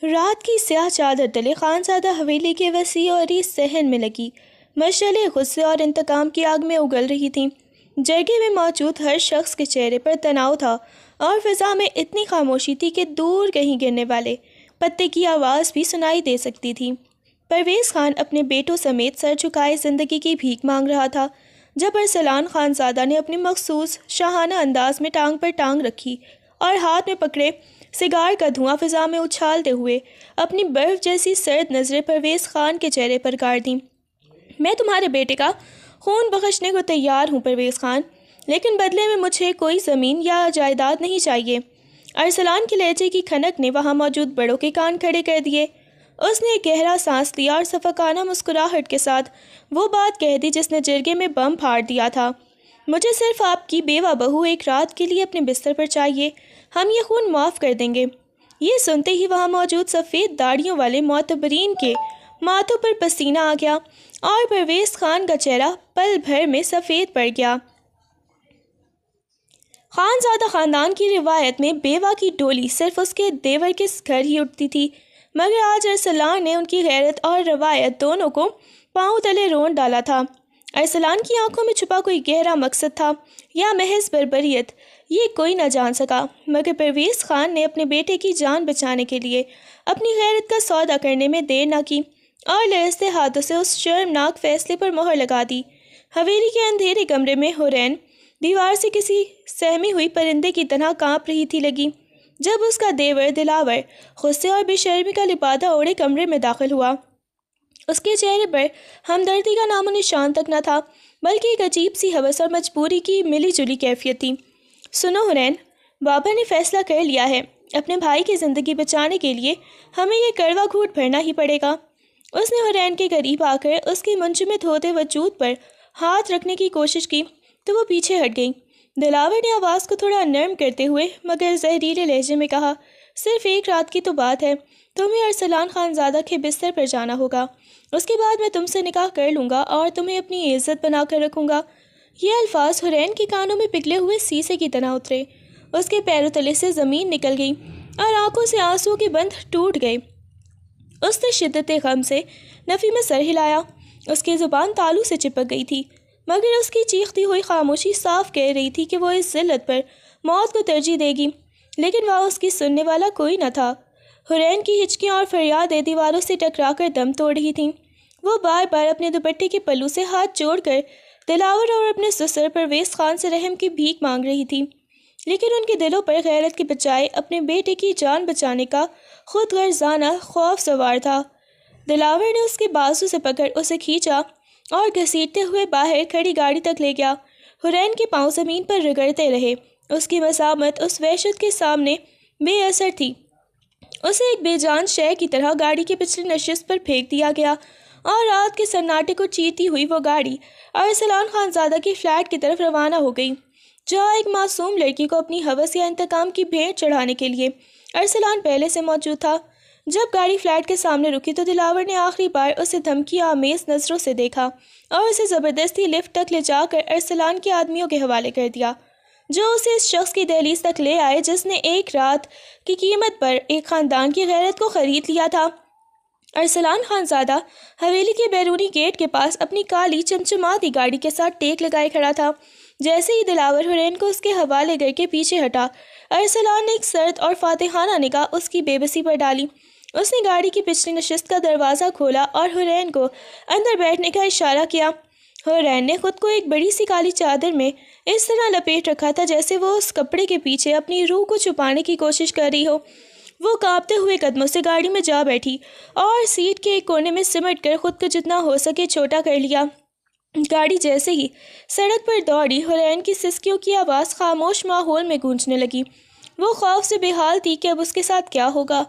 رات کی سیاہ چادر تلے خانزادہ حویلی کے وسیع اور عریض صحن میں لگی مشعلیں غصے اور انتقام کی آگ میں اگل رہی تھیں۔ جرگے میں موجود ہر شخص کے چہرے پر تناؤ تھا اور فضا میں اتنی خاموشی تھی کہ دور کہیں گرنے والے پتے کی آواز بھی سنائی دے سکتی تھی۔ پرویز خان اپنے بیٹوں سمیت سر جھکائے زندگی کی بھیک مانگ رہا تھا جب ارسلان خانزادہ نے اپنی مخصوص شاہانہ انداز میں ٹانگ پر ٹانگ رکھی اور ہاتھ میں پکڑے سگار کا دھواں فضا میں اچھالتے ہوئے اپنی برف جیسی سرد نظریں پرویز خان کے چہرے پر گاڑ دیں۔ میں تمہارے بیٹے کا خون بخشنے کو تیار ہوں پرویز خان، لیکن بدلے میں مجھے کوئی زمین یا جائیداد نہیں چاہیے۔ ارسلان کے لہجے کی کھنک نے وہاں موجود بڑوں کے کان کھڑے کر دیے۔ اس نے ایک گہرا سانس لیا اور شفقانہ مسکراہٹ کے ساتھ وہ بات کہہ دی جس نے جرگے میں بم پھاڑ دیا تھا۔ مجھے صرف آپ کی بیوہ بہو ایک رات کے لیے اپنے بستر پر چاہیے، ہم یہ خون معاف کر دیں گے۔ یہ سنتے ہی وہاں موجود سفید داڑھیوں والے معتبرین کے ماتھوں پر پسینہ آ گیا اور پرویز خان کا چہرہ پل بھر میں سفید پڑ گیا۔ خانزادہ خاندان کی روایت میں بیوہ کی ڈولی صرف اس کے دیور کے گھر ہی اٹھتی تھی، مگر آج ارسلان نے ان کی غیرت اور روایت دونوں کو پاؤں تلے رونڈ ڈالا تھا۔ ارسلان کی آنکھوں میں چھپا کوئی گہرا مقصد تھا یا محض بربریت، یہ کوئی نہ جان سکا، مگر پرویز خان نے اپنے بیٹے کی جان بچانے کے لیے اپنی غیرت کا سودا کرنے میں دیر نہ کی اور لرزتے ہاتھوں سے اس شرمناک فیصلے پر مہر لگا دی۔ حویلی کے اندھیرے کمرے میں حورین دیوار سے کسی سہمی ہوئی پرندے کی طرح کانپ رہی تھی لگی جب اس کا دیور دلاور غصے اور بے شرمی کا لبادہ اوڑھے کمرے میں داخل ہوا۔ اس کے چہرے پر ہمدردی کا نام و نشان تک نہ تھا، بلکہ ایک عجیب سی ہوس اور مجبوری کی ملی جلی کیفیت تھی۔ سنو حورین، بابا نے فیصلہ کر لیا ہے، اپنے بھائی کی زندگی بچانے کے لیے ہمیں یہ کڑوا گھونٹ بھرنا ہی پڑے گا۔ اس نے حورین کے قریب آ کر اس کی منجمد ہوتے وجود پر ہاتھ رکھنے کی کوشش کی تو وہ پیچھے ہٹ گئی۔ دلاور نے آواز کو تھوڑا نرم کرتے ہوئے مگر زہریلے لہجے میں کہا، صرف ایک رات کی تو بات ہے، تمہیں ارسلان خانزادہ کے بستر پر جانا ہوگا، اس کے بعد میں تم سے نکاح کر لوں گا اور تمہیں اپنی عزت بنا کر رکھوں گا۔ یہ الفاظ حورین کے کانوں میں پگھلے ہوئے سیسے کی طرح اترے، اس کے پیروں تلے سے زمین نکل گئی اور آنکھوں سے آنسو کے بند ٹوٹ گئے۔ اس نے شدت غم سے نفی میں سر ہلایا، اس کی زبان تالو سے چپک گئی تھی، مگر اس کی چیختی ہوئی خاموشی صاف کہہ رہی تھی کہ وہ اس ذلت پر موت کو ترجیح دے گی، لیکن وہاں اس کی سننے والا کوئی نہ تھا۔ حورین کی ہچکیاں اور فریادیں دیواروں سے ٹکرا کر دم توڑ رہی تھیں۔ وہ بار بار اپنے دوپٹے کے پلو سے ہاتھ جوڑ کر دلاور اور اپنے سسر پرویز خان سے رحم کی بھیک مانگ رہی تھی، لیکن ان کے دلوں پر غیرت کے بجائے اپنے بیٹے کی جان بچانے کا خود غرضانہ خوف سوار تھا۔ دلاور نے اس کے بازو سے پکڑ اسے کھینچا اور گھسیٹتے ہوئے باہر کھڑی گاڑی تک لے گیا۔ حورین کے پاؤں زمین پر رگڑتے رہے، اس کی مزاحمت اس وحشت کے سامنے بے اثر تھی۔ اسے ایک بے جان شے کی طرح گاڑی کی پچھلی نشست پر پھینک دیا گیا اور رات کے سناٹے کو چیرتی ہوئی وہ گاڑی ارسلان خانزادہ کی فلیٹ کی طرف روانہ ہو گئی، جہاں ایک معصوم لڑکی کو اپنی ہوس یا انتقام کی بھیٹ چڑھانے کے لیے ارسلان پہلے سے موجود تھا۔ جب گاڑی فلیٹ کے سامنے رکی تو دلاور نے آخری بار اسے دھمکی آمیز نظروں سے دیکھا اور اسے زبردستی لفٹ تک لے جا کر ارسلان کے آدمیوں کے حوالے کر دیا، جو اسے اس شخص کی دہلیز تک لے آئے جس نے ایک رات کی قیمت پر ایک خاندان کی غیرت کو خرید لیا تھا۔ ارسلان خانزادہ حویلی کے بیرونی گیٹ کے پاس اپنی کالی چمچماتی گاڑی کے ساتھ ٹیک لگائے کھڑا تھا۔ جیسے ہی دلاور حورین کو اس کے حوالے کر کے پیچھے ہٹا، ارسلان نے ایک سرد اور فاتحانہ نگاہ اس کی بے بسی پر ڈالی۔ اس نے گاڑی کی پچھلی نشست کا دروازہ کھولا اور حورین کو اندر بیٹھنے کا اشارہ کیا۔ حورین نے خود کو ایک بڑی سی کالی چادر میں اس طرح لپیٹ رکھا تھا جیسے وہ اس کپڑے کے پیچھے اپنی روح کو چھپانے کی کوشش کر رہی ہو۔ وہ کانپتے ہوئے قدموں سے گاڑی میں جا بیٹھی اور سیٹ کے ایک کونے میں سمٹ کر خود کو جتنا ہو سکے چھوٹا کر لیا۔ گاڑی جیسے ہی سڑک پر دوڑی، حورین کی سسکیوں کی آواز خاموش ماحول میں گونجنے لگی۔ وہ خوف سے بے حال تھی کہ اب اس کے ساتھ کیا ہوگا۔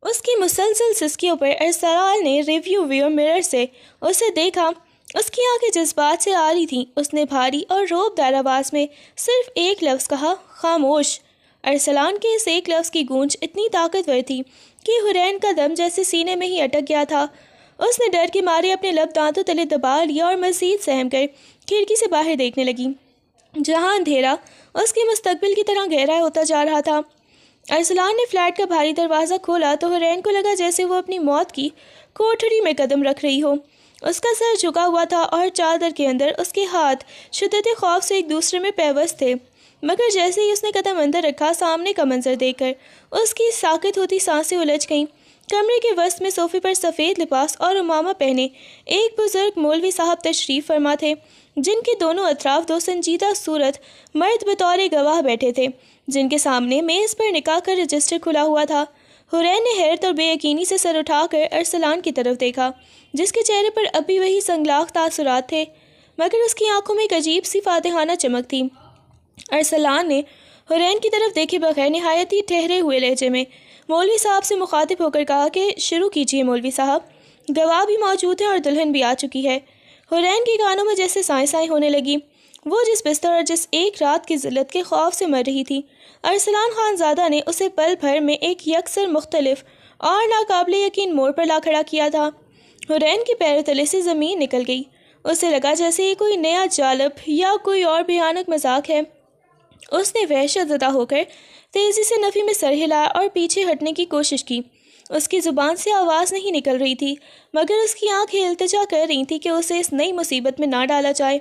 اس کی مسلسل سسکیوں پر ارسلان نے ریویو ویو مرر سے اسے دیکھا۔ اس کی آنکھیں جذبات سے آ رہی تھیں۔ اس نے بھاری اور روب دار آواز میں صرف ایک لفظ کہا، خاموش۔ ارسلان کے اس ایک لفظ کی گونج اتنی طاقتور تھی کہ حورین کا دم جیسے سینے میں ہی اٹک گیا تھا۔ اس نے ڈر کے مارے اپنے لب دانتوں تلے دبا لیا اور مزید سہم کر کھڑکی سے باہر دیکھنے لگی، جہاں اندھیرا اس کے مستقبل کی طرح گہرا ہوتا جا رہا تھا۔ ارسلان نے فلیٹ کا بھاری دروازہ کھولا تو حرین کو لگا جیسے وہ اپنی موت کی کوٹھڑی میں قدم رکھ رہی ہو۔ اس کا سر جھکا ہوا تھا اور چادر کے اندر اس کے ہاتھ شدت خوف سے ایک دوسرے میں پیوست تھے، مگر جیسے ہی اس نے قدم اندر رکھا، سامنے کا منظر دیکھ کر اس کی ساکت ہوتی سانسیں الجھ گئیں۔ کمرے کے وسط میں صوفے پر سفید لباس اور عمامہ پہنے ایک بزرگ مولوی صاحب تشریف فرما تھے، جن کے دونوں اطراف دو سنجیدہ صورت مرد بطور گواہ بیٹھے تھے، جن کے سامنے میز پر نکاح کا رجسٹر کھلا ہوا تھا۔ حرین نے حیرت اور بے یقینی سے سر اٹھا کر ارسلان کی طرف دیکھا، جس کے چہرے پر اب بھی وہی سنگلاخ تاثرات تھے، مگر اس کی آنکھوں میں ایک عجیب سی فاتحانہ چمک تھی۔ ارسلان نے حرین کی طرف دیکھے بغیر نہایت ہی ٹھہرے ہوئے لہجے میں مولوی صاحب سے مخاطب ہو کر کہا کہ شروع کیجیے مولوی صاحب، گواہ بھی موجود ہیں اور دلہن بھی آ چکی ہے۔ حرین کے کانوں میں جیسے سائیں سائیں ہونے لگی۔ وہ جس بستر اور جس ایک رات کی ذلت کے خوف سے مر رہی تھی، ارسلان خان زادہ نے اسے پل بھر میں ایک یکسر مختلف اور ناقابل یقین موڑ پر لا کھڑا کیا تھا۔ حرین کے پیروں تلے سے زمین نکل گئی۔ اسے لگا جیسے یہ کوئی نیا جالب یا کوئی اور بھیانک مذاق ہے۔ اس نے وحشت زدہ ہو کر تیزی سے نفی میں سر ہلایا اور پیچھے ہٹنے کی کوشش کی۔ اس کی زبان سے آواز نہیں نکل رہی تھی، مگر اس کی آنکھیں التجا کر رہی تھیں کہ اسے اس نئی مصیبت میں نہ ڈالا جائے۔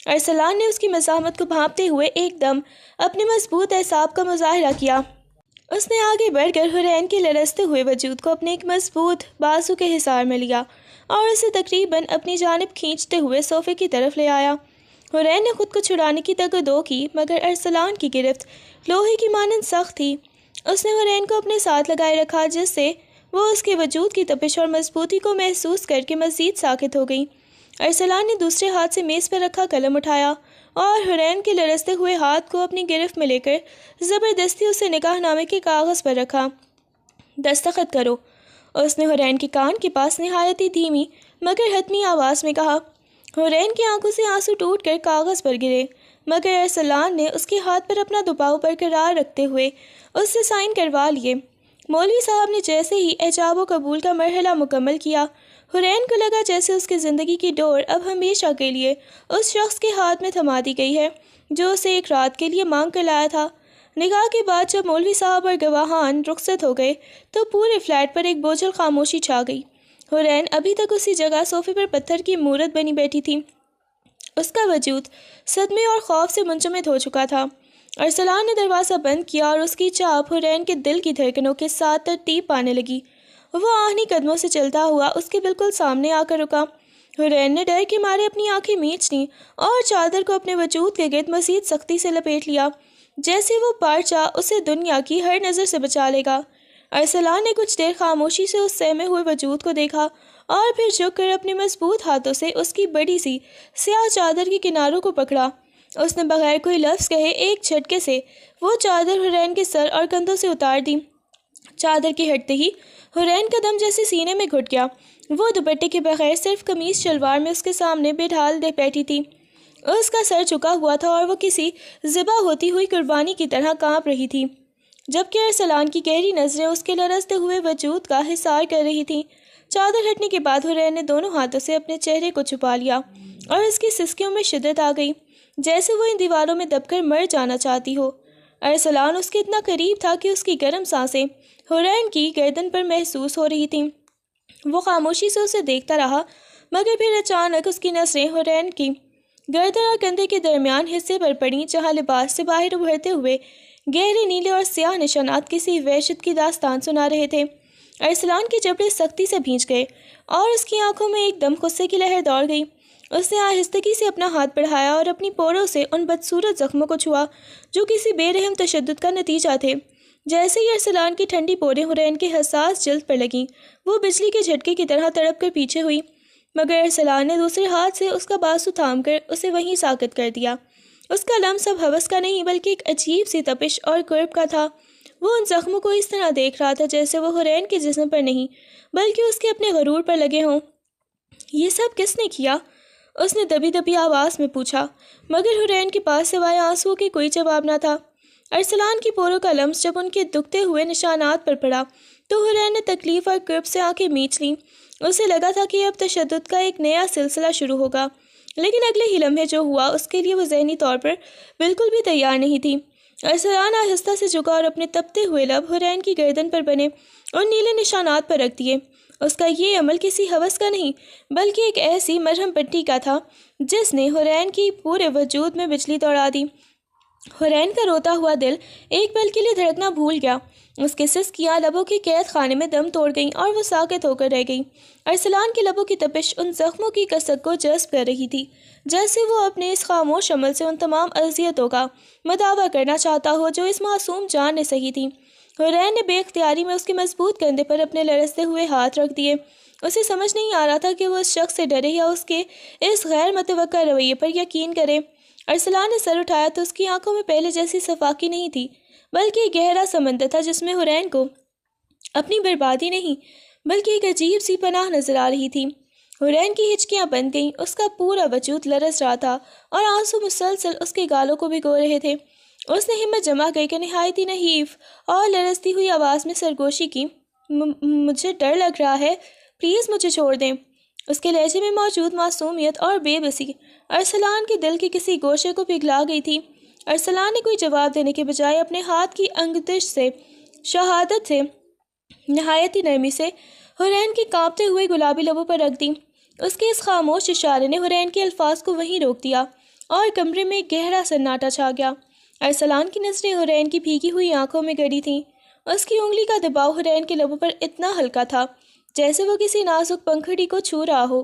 ارسلان نے اس کی مزاحمت کو بھانپتے ہوئے ایک دم اپنے مضبوط اعصاب کا مظاہرہ کیا۔ اس نے آگے بڑھ کر حرین کے لرزتے ہوئے وجود کو اپنے ایک مضبوط بازو کے حصار میں لیا اور اسے تقریباً اپنی جانب کھینچتے ہوئے صوفے کی طرف لے آیا۔ حرین نے خود کو چھڑانے کی تگ و دو کی، مگر ارسلان کی گرفت لوہے کی مانند سخت تھی۔ اس نے حرین کو اپنے ساتھ لگائے رکھا، جس سے وہ اس کے وجود کی تپش اور مضبوطی کو محسوس کر کے مزید ساکت ہو گئی۔ ارسلان نے دوسرے ہاتھ سے میز پر رکھا قلم اٹھایا اور حرین کے لرزتے ہوئے ہاتھ کو اپنی گرفت میں لے کر زبردستی اسے نکاح نامے کے کاغذ پر رکھا۔ دستخط کرو، اس نے حرین کے کان کے پاس نہایت ہی دھیمی مگر حتمی آواز میں کہا۔ حرین کی آنکھوں سے آنسو ٹوٹ کر کاغذ پر گرے، مگر ارسلان نے اس کے ہاتھ پر اپنا دباؤ برقرار رکھتے ہوئے اس سے سائن کروا لیے۔ مولوی صاحب نے جیسے ہی ایجاب و قبول کا مرحلہ مکمل کیا، حرین کو لگا جیسے اس کی زندگی کی ڈور اب ہمیشہ کے لیے اس شخص کے ہاتھ میں تھما دی گئی ہے جو اسے ایک رات کے لیے مانگ کر لایا تھا۔ نکاح کے بعد جب مولوی صاحب اور گواہان رخصت ہو گئے تو پورے فلیٹ پر ایک بوجھل خاموشی چھا گئی۔ حرین ابھی تک اسی جگہ صوفے پر پتھر کی مورت بنی بیٹھی تھی۔ اس کا وجود صدمے اور خوف سے منجمد ہو چکا تھا۔ ارسلان نے دروازہ بند کیا اور اس کی چاپ حرین کے دل کی دھڑکنوں کے ساتھ ترتیب پانے لگی۔ وہ آہنی قدموں سے چلتا ہوا اس کے بالکل سامنے آ کر رکا۔ حرین نے ڈر کے مارے اپنی آنکھیں میچ لیں اور چادر کو اپنے وجود کے گرد مزید سختی سے لپیٹ لیا، جیسے وہ پارچہ اسے دنیا کی ہر نظر سے بچا لے گا۔ ارسلان نے کچھ دیر خاموشی سے اس سہمے ہوئے وجود کو دیکھا اور پھر جھک کر اپنے مضبوط ہاتھوں سے اس کی بڑی سی سیاہ چادر کے کناروں کو پکڑا۔ اس نے بغیر کوئی لفظ کہے ایک جھٹکے سے وہ چادر حرین کے سر اور کندھوں سے اتار دی۔ چادر کے ہٹتے ہی حرین کا دم جیسے سینے میں گھٹ گیا۔ وہ دوپٹے کے بغیر صرف قمیص شلوار میں اس کے سامنے بے ڈھال بیٹھی تھی۔ اس کا سر جھکا ہوا تھا اور وہ کسی ذبح ہوتی ہوئی قربانی کی طرح کانپ رہی تھی، جبکہ ارسلان کی گہری نظریں اس کے لرزتے ہوئے وجود کا حصار کر رہی تھیں۔ چادر ہٹنے کے بعد حرین نے دونوں ہاتھوں سے اپنے چہرے کو چھپا لیا اور اس کی سسکیوں میں شدت آ گئی، جیسے وہ ان دیواروں میں دب کر مر جانا چاہتی ہو۔ ارسلان اس کے اتنا قریب تھا کہ اس کی گرم سانسیں حرین کی گردن پر محسوس ہو رہی تھیں۔ وہ خاموشی سے اسے دیکھتا رہا، مگر پھر اچانک اس کی نظریں حرین کی گردن اور کندھے کے درمیان حصے پر پڑیں، جہاں لباس سے باہر ابھرتے ہوئے گہرے نیلے اور سیاہ نشانات کسی وحشت کی داستان سنا رہے تھے۔ ارسلان کے جبڑے سختی سے بھینچ گئے اور اس کی آنکھوں میں ایک دم غصے کی لہر دوڑ گئی۔ اس نے آہستگی سے اپنا ہاتھ بڑھایا اور اپنی پوروں سے ان بدصورت زخموں کو چھوا جو کسی بے رحم تشدد کا نتیجہ تھے۔ جیسے ہی ارسلان کی ٹھنڈی پوریں حرین کے حساس جلد پر لگیں، وہ بجلی کے جھٹکے کی طرح تڑپ کر پیچھے ہوئی، مگر ارسلان نے دوسرے ہاتھ سے اس کا بازو تھام کر اسے وہیں ساکت کر دیا۔ اس کا لمس اب ہوس کا نہیں بلکہ ایک عجیب سی تپش اور قرب کا تھا۔ وہ ان زخموں کو اس طرح دیکھ رہا تھا جیسے وہ حرین کے جسم پر نہیں بلکہ اس کے اپنے غرور پر لگے ہوں۔ یہ سب کس نے کیا؟ اس نے دبی دبی آواز میں پوچھا، مگر حرین کے پاس سوائے آنسوؤں کے کوئی جواب نہ تھا۔ ارسلان کی پوروں کا لمس جب ان کے دکھتے ہوئے نشانات پر پڑا تو حرین نے تکلیف اور کرب سے آنکھیں میچ لیں۔ اسے لگا تھا کہ اب تشدد کا ایک نیا سلسلہ شروع ہوگا، لیکن اگلے ہی لمحے جو ہوا اس کے لیے وہ ذہنی طور پر بالکل بھی تیار نہیں تھی۔ ارسلان آہستہ سے جھکا اور اپنے تپتے ہوئے لب حرین کی گردن پر بنے اور نیلے نشانات پر رکھ دیے۔ اس کا یہ عمل کسی ہوس کا نہیں بلکہ ایک ایسی مرہم پٹی کا تھا جس نے حرین کی پورے وجود میں بجلی دوڑا دی۔ حرین کا روتا ہوا دل ایک پل کے لیے دھڑکنا بھول گیا۔ اس کے سسکیاں لبوں کے قید خانے میں دم توڑ گئیں اور وہ ساکت ہو کر رہ گئی۔ ارسلان کے لبوں کی تپش ان زخموں کی کثرت کو جذب کر رہی تھی جیسے وہ اپنے اس خاموش عمل سے ان تمام اذیتوں کا مداوع کرنا چاہتا ہو جو اس معصوم جان نے سہی تھی۔ حرین نے بے اختیاری میں اس کے مضبوط کندھے پر اپنے لرزتے ہوئے ہاتھ رکھ دیے۔ اسے سمجھ نہیں آ رہا تھا کہ وہ اس شخص سے ڈرے یا اس کے اس غیر متوقع رویے پر یقین کرے۔ ارسلان نے سر اٹھایا تو اس کی آنکھوں میں پہلے جیسی صفاقی نہیں تھی بلکہ ایک گہرا سمندر تھا جس میں حرین کو اپنی بربادی نہیں بلکہ ایک عجیب سی پناہ نظر آ رہی تھی۔ حرین کی ہچکیاں بند گئیں، اس کا پورا وجود لرز رہا تھا اور آنسو مسلسل اس کے گالوں کو بھگو رہے تھے۔ اس نے ہمت جمع کر کے نہایت ہی نحیف اور لرزتی ہوئی آواز میں سرگوشی کی، مجھے ڈر لگ رہا ہے، پلیز مجھے چھوڑ دیں۔ اس کے لہجے میں موجود معصومیت اور بے بسی ارسلان کے دل کے کسی گوشے کو پگھلا گئی تھی۔ ارسلان نے کوئی جواب دینے کے بجائے اپنے ہاتھ کی انگشت سے شہادت سے نہایت ہی نرمی سے حرین کے کانپتے ہوئے گلابی لبوں پر رکھ دی۔ اس کے اس خاموش اشارے نے حرین کے الفاظ کو وہیں روک دیا اور کمرے میں ایک گہرا سناٹا چھا گیا۔ ارسلان کی نظریں حرین کی بھیگی ہوئی آنکھوں میں گڑی تھیں۔ اس کی انگلی کا دباؤ حرین کے لبوں پر اتنا ہلکا تھا جیسے وہ کسی نازک پنکھڑی کو چھو رہا ہو۔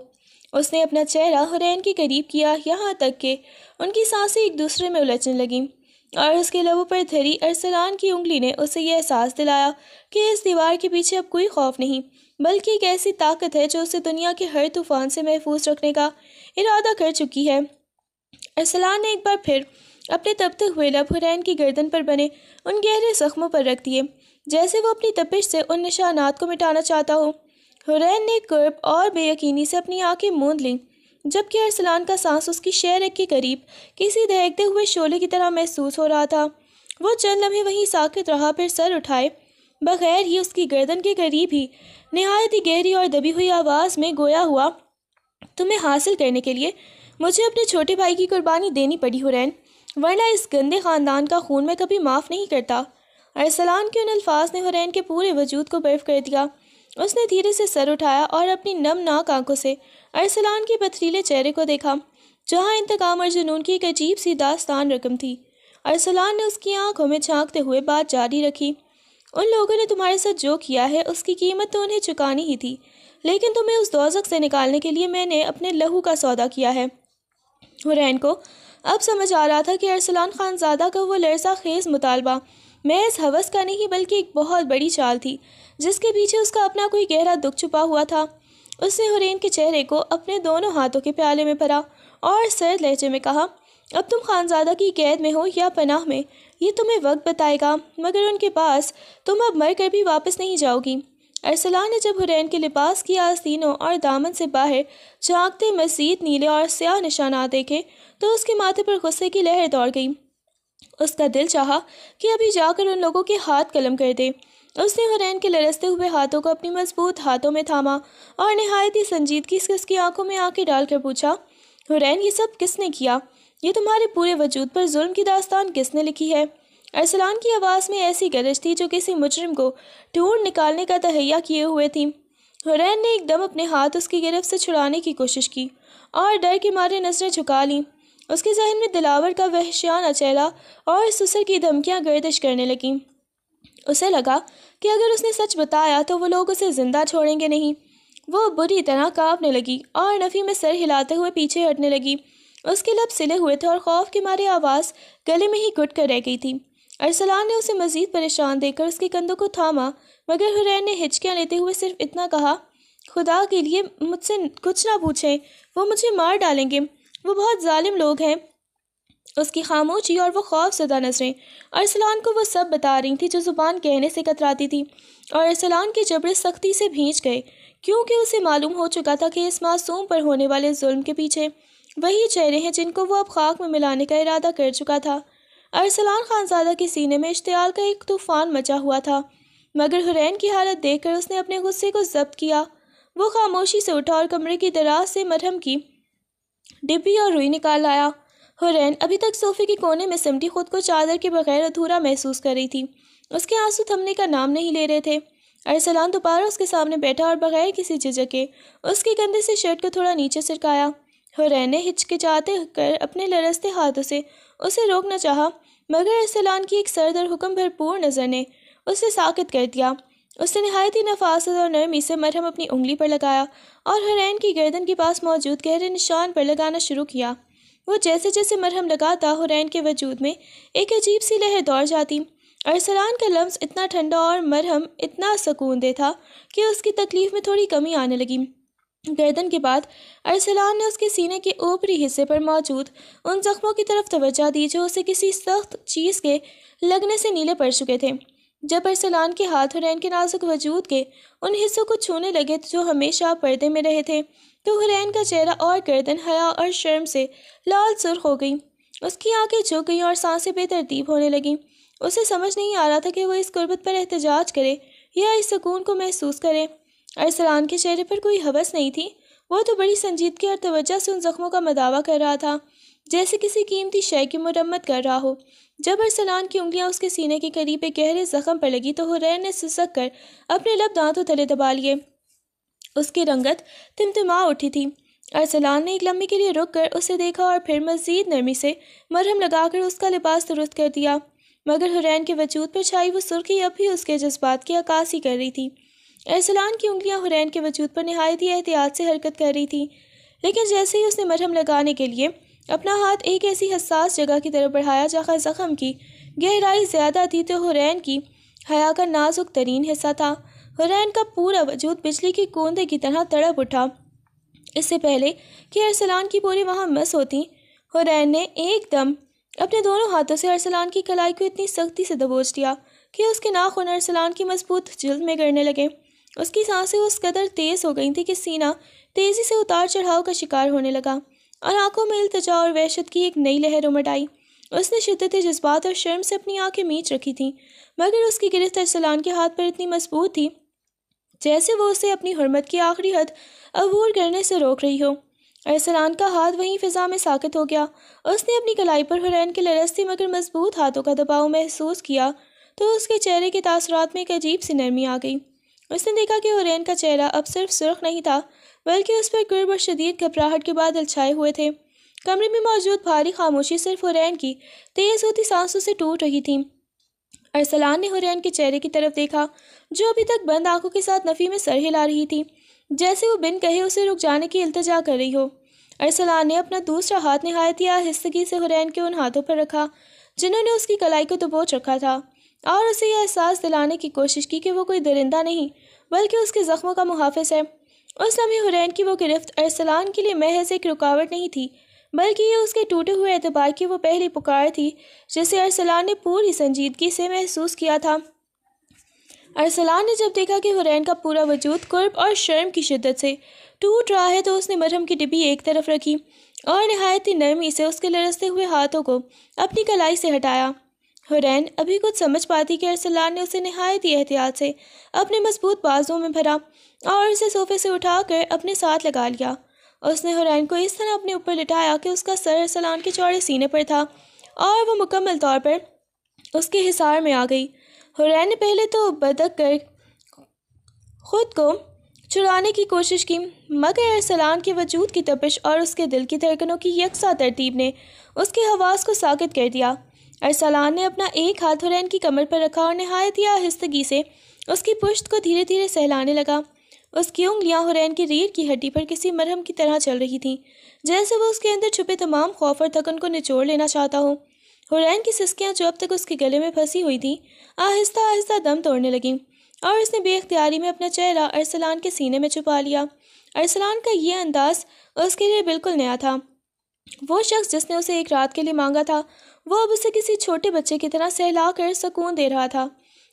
اس نے اپنا چہرہ حرین کے قریب کیا یہاں تک کہ ان کی سانسیں ایک دوسرے میں الجھنے لگیں اور اس کے لبوں پر دھری ارسلان کی انگلی نے اسے یہ احساس دلایا کہ اس دیوار کے پیچھے اب کوئی خوف نہیں بلکہ ایک ایسی طاقت ہے جو اسے دنیا کے ہر طوفان سے محفوظ رکھنے کا ارادہ کر چکی ہے۔ ارسلان نے ایک بار پھر اپنے تپتے ہوئے لب حرین کی گردن پر بنے ان گہرے زخموں پر رکھ دیے جیسے وہ اپنی تپش سے ان نشانات کو مٹانا چاہتا ہو۔ حرین نے کرب اور بے یقینی سے اپنی آنکھیں موند لیں جبکہ ارسلان کا سانس اس کی شہرک کے قریب کسی دہکتے ہوئے شعلے کی طرح محسوس ہو رہا تھا۔ وہ چند لمحے وہیں ساکت رہا، پھر سر اٹھائے بغیر ہی اس کی گردن کے قریب ہی نہایت ہی گہری اور دبی ہوئی آواز میں گویا ہوا، تمہیں حاصل کرنے کے لیے مجھے اپنے چھوٹے بھائی کی قربانی دینی پڑی حرین، ورنہ اس گندے خاندان کا خون میں کبھی معاف نہیں کرتا۔ ارسلان کے ان الفاظ نے حرین کے پورے وجود کو برف کر دیا۔ اس نے دھیرے سے سر اٹھایا اور اپنی نمناک آنکھوں سے ارسلان کے پتھریلے چہرے کو دیکھا جہاں انتقام اور جنون کی ایک عجیب سی داستان رقم تھی۔ ارسلان نے اس کی آنکھوں میں جھانکتے ہوئے بات جاری رکھی، ان لوگوں نے تمہارے ساتھ جو کیا ہے اس کی قیمت تو انہیں چکانی ہی تھی، لیکن تمہیں اس دوزخ سے نکالنے کے لیے میں نے اپنے لہو کا سودا کیا ہے۔ حرین کو اب سمجھ آ رہا تھا کہ ارسلان خانزادہ کا وہ لرزہ خیز مطالبہ محض ہوس کا نہیں بلکہ ایک بہت بڑی چال تھی جس کے پیچھے اس کا اپنا کوئی گہرا دکھ چھپا ہوا تھا۔ اس نے حرین کے چہرے کو اپنے دونوں ہاتھوں کے پیالے میں بھرا اور سرد لہجے میں کہا، اب تم خانزادہ کی قید میں ہو یا پناہ میں یہ تمہیں وقت بتائے گا، مگر ان کے پاس تم اب مر کر بھی واپس نہیں جاؤ گی۔ ارسلان نے جب حرین کے لباس کی آستینوں اور دامن سے باہر جھانکتے مزید نیلے اور سیاہ نشانات دیکھے تو اس کے ماتھے پر غصے کی لہر دوڑ گئی۔ اس کا دل چاہا کہ ابھی جا کر ان لوگوں کے ہاتھ قلم کر دے۔ اس نے حرین کے لرزتے ہوئے ہاتھوں کو اپنی مضبوط ہاتھوں میں تھاما اور نہایت ہی سنجیدگی سے اس کی آنکھوں میں آنکھیں ڈال کر پوچھا، حرین یہ سب کس نے کیا؟ یہ تمہارے پورے وجود پر ظلم کی داستان کس نے لکھی ہے؟ ارسلان کی آواز میں ایسی گرج تھی جو کسی مجرم کو ڈھونڈ نکالنے کا تہیہ کیے ہوئے تھی۔ حرین نے ایک دم اپنے ہاتھ اس کی گرفت سے چھڑانے کی کوشش کی اور ڈر کے مارے نظریں جھکا لیں۔ اس کے ذہن میں دلاور کا وحشیانہ چہرہ اور سسر کی دھمکیاں گردش کرنے لگیں۔ اسے لگا کہ اگر اس نے سچ بتایا تو وہ لوگ اسے زندہ چھوڑیں گے نہیں۔ وہ بری طرح کانپنے لگی اور نفی میں سر ہلاتے ہوئے پیچھے ہٹنے لگی۔ اس کے لب سلے ہوئے تھے اور خوف کے مارے آواز گلے میں ہی گھٹ کر رہ گئی تھی۔ ارسلان نے اسے مزید پریشان دیکھ کر اس کے کندھوں کو تھاما مگر حرین نے ہچکیاں لیتے ہوئے صرف اتنا کہا، خدا کے لیے مجھ سے کچھ نہ پوچھیں، وہ مجھے مار ڈالیں گے، وہ بہت ظالم لوگ ہیں۔ اس کی خاموشی اور وہ خوف زدہ نظریں ارسلان کو وہ سب بتا رہی تھی جو زبان کہنے سے کتراتی تھی، اور ارسلان کے جبڑے سختی سے بھینچ گئے کیونکہ اسے معلوم ہو چکا تھا کہ اس معصوم پر ہونے والے ظلم کے پیچھے وہی چہرے ہیں جن کو وہ اب خاک میں ملانے کا ارادہ کر چکا تھا۔ ارسلان خانزادہ کے سینے میں اشتعال کا ایک طوفان مچا ہوا تھا مگر حرین کی حالت دیکھ کر اس نے اپنے غصے کو ضبط کیا۔ وہ خاموشی سے اٹھا اور کمرے کی دراز سے مرہم کی ڈبی اور روئی نکال لایا۔ حورین ابھی تک صوفے کے کونے میں سمٹی خود کو چادر کے بغیر ادھورا محسوس کر رہی تھی۔ اس کے آنسو تھمنے کا نام نہیں لے رہے تھے۔ ارسلان دوبارہ اس کے سامنے بیٹھا اور بغیر کسی جھجک کے اس کے کندھے سے شرٹ کو تھوڑا نیچے سرکایا۔ حورین نے ہچکچاتے کر اپنے لرزتے ہاتھوں سے اسے روکنا چاہا، مگر ارسلان کی ایک سرد اور حکم بھرپور نظر نے اسے ساکت کر دیا۔ اس نے نہایت ہی نفاست اور نرمی سے مرہم اپنی انگلی پر لگایا اور حورین کی گردن کے پاس موجود گہرے نشان پر لگانا شروع کیا۔ وہ جیسے جیسے مرہم لگاتا حورین کے وجود میں ایک عجیب سی لہر دوڑ جاتی۔ ارسلان کا لمس اتنا ٹھنڈا اور مرہم اتنا سکون دہ تھا کہ اس کی تکلیف میں تھوڑی کمی آنے لگی۔ گردن کے بعد ارسلان نے اس کے سینے کے اوپری حصے پر موجود ان زخموں کی طرف توجہ دی جو اسے کسی سخت چیز کے لگنے سے نیلے پڑ چکے تھے۔ جب ارسلان کے ہاتھ حورین کے نازک وجود کے ان حصوں کو چھونے لگے جو ہمیشہ پردے میں رہے تھے تو حورین کا چہرہ اور گردن حیا اور شرم سے لال سرخ ہو گئی۔ اس کی آنکھیں جھک گئیں اور سانسیں بے ترتیب ہونے لگیں۔ اسے سمجھ نہیں آ رہا تھا کہ وہ اس قربت پر احتجاج کرے یا اس سکون کو محسوس کرے۔ ارسلان کے چہرے پر کوئی ہوس نہیں تھی، وہ تو بڑی سنجیدگی اور توجہ سے ان زخموں کا مداوع کر رہا تھا جیسے کسی قیمتی شے کی مرمت کر رہا ہو۔ جب ارسلان کی انگلیاں اس کے سینے کے قریب ایک گہرے زخم پر لگی تو حورین نے سسک کر اپنے لب دانتوں تلے دبا لیے۔ اس کی رنگت تمتما اٹھی تھی۔ ارسلان نے ایک لمحے کے لیے رک کر اسے دیکھا اور پھر مزید نرمی سے مرہم لگا کر اس کا لباس درست کر دیا، مگر حورین کے وجود پر چھائی وہ سرخی اب بھی اس کے جذبات کی عکاسی کر رہی تھی۔ ارسلان کی انگلیاں حورین کے وجود پر نہایت ہی احتیاط سے حرکت کر رہی تھیں، لیکن جیسے ہی اس نے مرہم لگانے کے لیے اپنا ہاتھ ایک ایسی حساس جگہ کی طرف بڑھایا جہاں زخم کی گہرائی زیادہ تھی تو حورین کی حیا کا نازک ترین حصہ تھا۔ حورین کا پورا وجود بجلی کے کوندے کی طرح تڑپ اٹھا۔ اس سے پہلے کہ ارسلان کی پوری وہاں مس ہوتی، حورین نے ایک دم اپنے دونوں ہاتھوں سے ارسلان کی کلائی کو اتنی سختی سے دبوچ دیا کہ اس کے ناخن ارسلان کی مضبوط جلد میں گرنے لگے۔ اس کی سانسیں اس قدر تیز ہو گئی تھیں کہ سینہ تیزی سے اتار چڑھاؤ کا شکار ہونے لگا اور آنکھوں میں التجا اور وحشت کی ایک نئی لہر امڈ آئی۔ اس نے شدت جذبات اور شرم سے اپنی آنکھیں میچ رکھی تھیں، مگر اس کی گرفت ارسلان کے ہاتھ پر اتنی مضبوط تھی جیسے وہ اسے اپنی حرمت کی آخری حد عبور کرنے سے روک رہی ہو۔ ارسلان کا ہاتھ وہیں فضا میں ساکت ہو گیا۔ اس نے اپنی کلائی پر حورین کے لرزتے مگر مضبوط ہاتھوں کا دباؤ محسوس کیا تو اس کے چہرے کے تاثرات میں ایک عجیب سی نرمی آ گئی۔ اس نے دیکھا کہ حورین کا چہرہ اب صرف سرخ نہیں تھا بلکہ اس پر کرب اور شدید گھبراہٹ کے بادل چھائے ہوئے تھے۔ کمرے میں موجود بھاری خاموشی صرف حورین کی تیز ہوتی سانسوں سے ٹوٹ رہی تھی۔ ارسلان نے حورین کے چہرے کی طرف دیکھا جو ابھی تک بند آنکھوں کے ساتھ نفی میں سر ہلا رہی تھی، جیسے وہ بن کہے اسے رک جانے کی التجا کر رہی ہو۔ ارسلان نے اپنا دوسرا ہاتھ نہایت ہی آہستگی سے حورین کے ان ہاتھوں پر رکھا جنہوں نے اس کی کلائی کو دبوچ رکھا تھا، اور اسے یہ احساس دلانے کی کوشش کی کہ وہ کوئی درندہ نہیں بلکہ اس کے زخموں کا محافظ ہے۔ اس لمحے حورین کی وہ گرفت ارسلان کے لیے محض ایک رکاوٹ نہیں تھی بلکہ یہ اس کے ٹوٹے ہوئے اعتبار کی وہ پہلی پکار تھی جسے ارسلان نے پوری سنجیدگی سے محسوس کیا تھا۔ ارسلان نے جب دیکھا کہ حورین کا پورا وجود کرب اور شرم کی شدت سے ٹوٹ رہا ہے تو اس نے مرہم کی ڈبی ایک طرف رکھی اور نہایت ہی نرمی سے اس کے لرزتے ہوئے ہاتھوں کو اپنی کلائی سے ہٹایا۔ حورین ابھی کچھ سمجھ پاتی کہ ارسلان نے اسے نہایت ہی احتیاط سے اپنے مضبوط بازوؤں میں بھرا اور اسے صوفے سے اٹھا کر اپنے ساتھ لگا لیا۔ اس نے حورین کو اس طرح اپنے اوپر لٹایا کہ اس کا سر ارسلان کے چوڑے سینے پر تھا اور وہ مکمل طور پر اس کے حصار میں آ گئی۔ حورین نے پہلے تو بدک کر خود کو چھڑانے کی کوشش کی، مگر ارسلان کے وجود کی تپش اور اس کے دل کی دھڑکنوں کی یکساں ترتیب نے اس کے حواس کو ساکت کر دیا۔ ارسلان نے اپنا ایک ہاتھ حورین کی کمر پر رکھا اور نہایت ہی آہستگی سے اس کی پشت کو دھیرے دھیرے سہلانے لگا۔ اس کی انگلیاں حورین کی ریڑھ کی ہڈی پر کسی مرہم کی طرح چل رہی تھیں، جیسے وہ اس کے اندر چھپے تمام خوف اور تھکن کو نچوڑ لینا چاہتا ہو۔ حورین کی سسکیاں جو اب تک اس کے گلے میں پھنسی ہوئی تھیں آہستہ آہستہ دم توڑنے لگیں اور اس نے بے اختیاری میں اپنا چہرہ ارسلان کے سینے میں چھپا لیا۔ ارسلان کا یہ انداز اس کے لیے بالکل نیا تھا۔ وہ شخص جس نے اسے ایک رات کے لیے مانگا تھا وہ اب اسے کسی چھوٹے بچے کی طرح سہلا کر سکون دے رہا تھا۔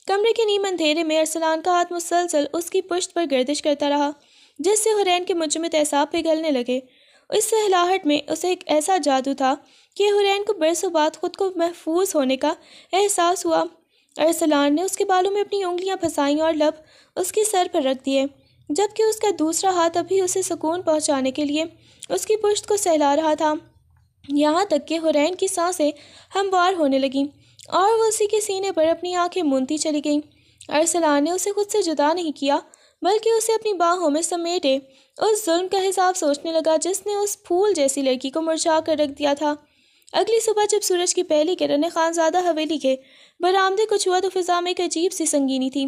کمرے کے نیم اندھیرے میں ارسلان کا ہاتھ مسلسل اس کی پشت پر گردش کرتا رہا جس سے حورین کے منجمد اعصاب پگھلنے لگے۔ اس سہلاہٹ میں اسے ایک ایسا جادو تھا کہ حورین کو برسوں بعد خود کو محفوظ ہونے کا احساس ہوا۔ ارسلان نے اس کے بالوں میں اپنی انگلیاں پھنسائیں اور لب اس کے سر پر رکھ دیے، جبکہ اس کا دوسرا ہاتھ ابھی اسے سکون پہنچانے کے لیے اس کی پشت کو سہلا رہا تھا۔ یہاں تک کہ حرین کی سانسیں ہموار ہونے لگیں اور وہ اسی کے سینے پر اپنی آنکھیں مونتی چلی گئیں۔ ارسلان نے اسے خود سے جدا نہیں کیا بلکہ اسے اپنی باہوں میں سمیٹے اس ظلم کا حساب سوچنے لگا جس نے اس پھول جیسی لڑکی کو مرجھا کر رکھ دیا تھا۔ اگلی صبح جب سورج کی پہلی کرنیں خانزادہ حویلی کے برآمدے کو چھوا تو فضا میں ایک عجیب سی سنگینی تھی۔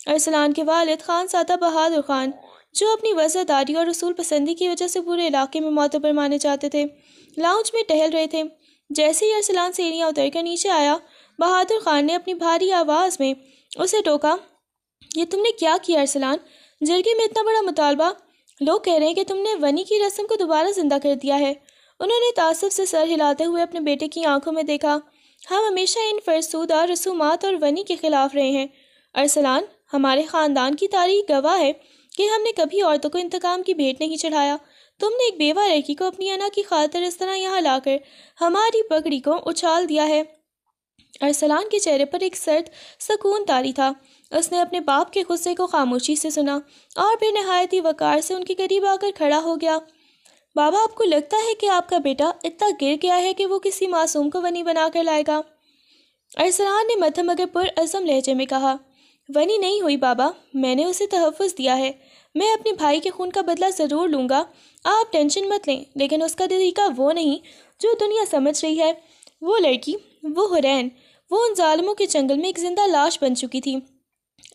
ارسلان کے والد خانزادہ بہادر خان، جو اپنی وفاداری اور رسول پسندی کی وجہ سے پورے علاقے میں معتبر مانے جاتے تھے، لاؤنج میں ٹہل رہے تھے۔ جیسے ہی ارسلان سیڑھیاں اتر کر نیچے آیا، بہادر خان نے اپنی بھاری آواز میں اسے ٹوکا، یہ تم نے کیا کیا ارسلان؟ جرگے میں اتنا بڑا مطالبہ، لوگ کہہ رہے ہیں کہ تم نے ونی کی رسم کو دوبارہ زندہ کر دیا ہے۔ انہوں نے تعصب سے سر ہلاتے ہوئے اپنے بیٹے کی آنکھوں میں دیکھا۔ ہم ہمیشہ ان فرسودہ رسومات اور ونی کے خلاف رہے ہیں ارسلان، ہمارے خاندان کی تاریخ گواہ ہے کہ ہم نے کبھی عورتوں کو انتقام کی بھیٹ نہیں چڑھایا۔ تم نے ایک بیوہ لڑکی کو اپنی انا کی خاطر اس طرح یہاں لا کر ہماری پگڑی کو اچھال دیا ہے۔ ارسلان کے چہرے پر ایک سرد سکون طاری تھا۔ اس نے اپنے باپ کے غصے کو خاموشی سے سنا اور پھر نہایت ہی وقار سے ان کے قریب آ کر کھڑا ہو گیا۔ بابا، آپ کو لگتا ہے کہ آپ کا بیٹا اتنا گر گیا ہے کہ وہ کسی معصوم کو ونی بنا کر لائے گا؟ ارسلان نے مدھم مگر پرعزم لہجے میں کہا، ونی نہیں ہوئی بابا، میں نے اسے تحفظ دیا ہے۔ میں اپنے بھائی کے خون کا بدلہ ضرور لوں گا، آپ ٹینشن مت لیں، لیکن اس کا طریقہ وہ نہیں جو دنیا سمجھ رہی ہے۔ وہ لڑکی، وہ حرین، وہ ان ظالموں کے جنگل میں ایک زندہ لاش بن چکی تھی۔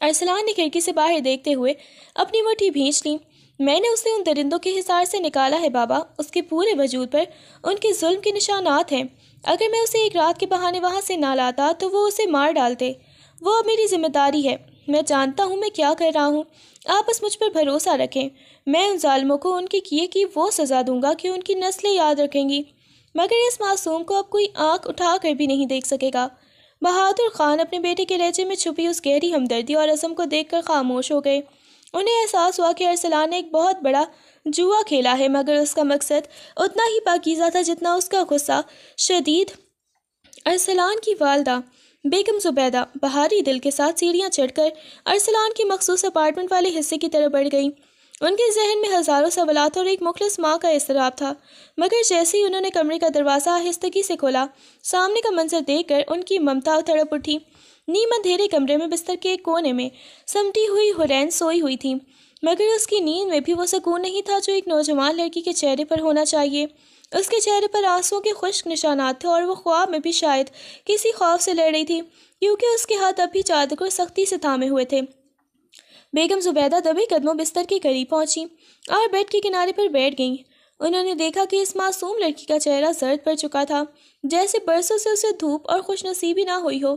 ارسلان نے کھڑکی سے باہر دیکھتے ہوئے اپنی مٹھی بھینچ لی۔ میں نے اسے ان درندوں کے حصار سے نکالا ہے بابا، اس کے پورے وجود پر ان کے ظلم کے نشانات ہیں۔ اگر میں اسے ایک رات کے بہانے وہاں سے نہ لاتا تو وہ اسے مار ڈالتے۔ وہ اب میری ذمہ داری ہے، میں جانتا ہوں میں کیا کر رہا ہوں، آپ بس مجھ پر بھروسہ رکھیں۔ میں ان ظالموں کو ان کے کیے کی وہ سزا دوں گا کہ ان کی نسلیں یاد رکھیں گی، مگر اس معصوم کو اب کوئی آنکھ اٹھا کر بھی نہیں دیکھ سکے گا۔ بہادر خان اپنے بیٹے کے لہجے میں چھپی اس گہری ہمدردی اور عزم کو دیکھ کر خاموش ہو گئے۔ انہیں احساس ہوا کہ ارسلان نے ایک بہت بڑا جوا کھیلا ہے، مگر اس کا مقصد اتنا ہی پاکیزہ تھا جتنا اس کا غصہ شدید۔ ارسلان کی والدہ بیگم زبیدہ بہاری دل کے ساتھ سیڑھیاں چڑھ کر ارسلان کی مخصوص اپارٹمنٹ والے حصے کی طرف بڑھ گئیں۔ ان کے ذہن میں ہزاروں سوالات اور ایک مخلص ماں کا اضطراب تھا، مگر جیسے ہی انہوں نے کمرے کا دروازہ آہستگی سے کھولا، سامنے کا منظر دیکھ کر ان کی ممتا تڑپ اٹھی۔ نیم اندھیرے کمرے میں بستر کے ایک کونے میں سمٹی ہوئی حرین سوئی ہوئی تھی، مگر اس کی نیند میں بھی وہ سکون نہیں تھا جو ایک نوجوان لڑکی کے چہرے پر ہونا چاہیے۔ اس کے چہرے پر آنسوؤں کے خشک نشانات تھے اور وہ خواب میں بھی شاید کسی خوف سے لڑ رہی تھی، کیونکہ اس کے ہاتھ اب بھی چادر کو سختی سے تھامے ہوئے تھے۔ بیگم زبیدہ دبے قدموں بستر کے قریب پہنچی اور بیڈ کے کنارے پر بیٹھ گئیں۔ انہوں نے دیکھا کہ اس معصوم لڑکی کا چہرہ زرد پڑ چکا تھا، جیسے برسوں سے اسے دھوپ اور خوش نصیبی نہ ہوئی ہو۔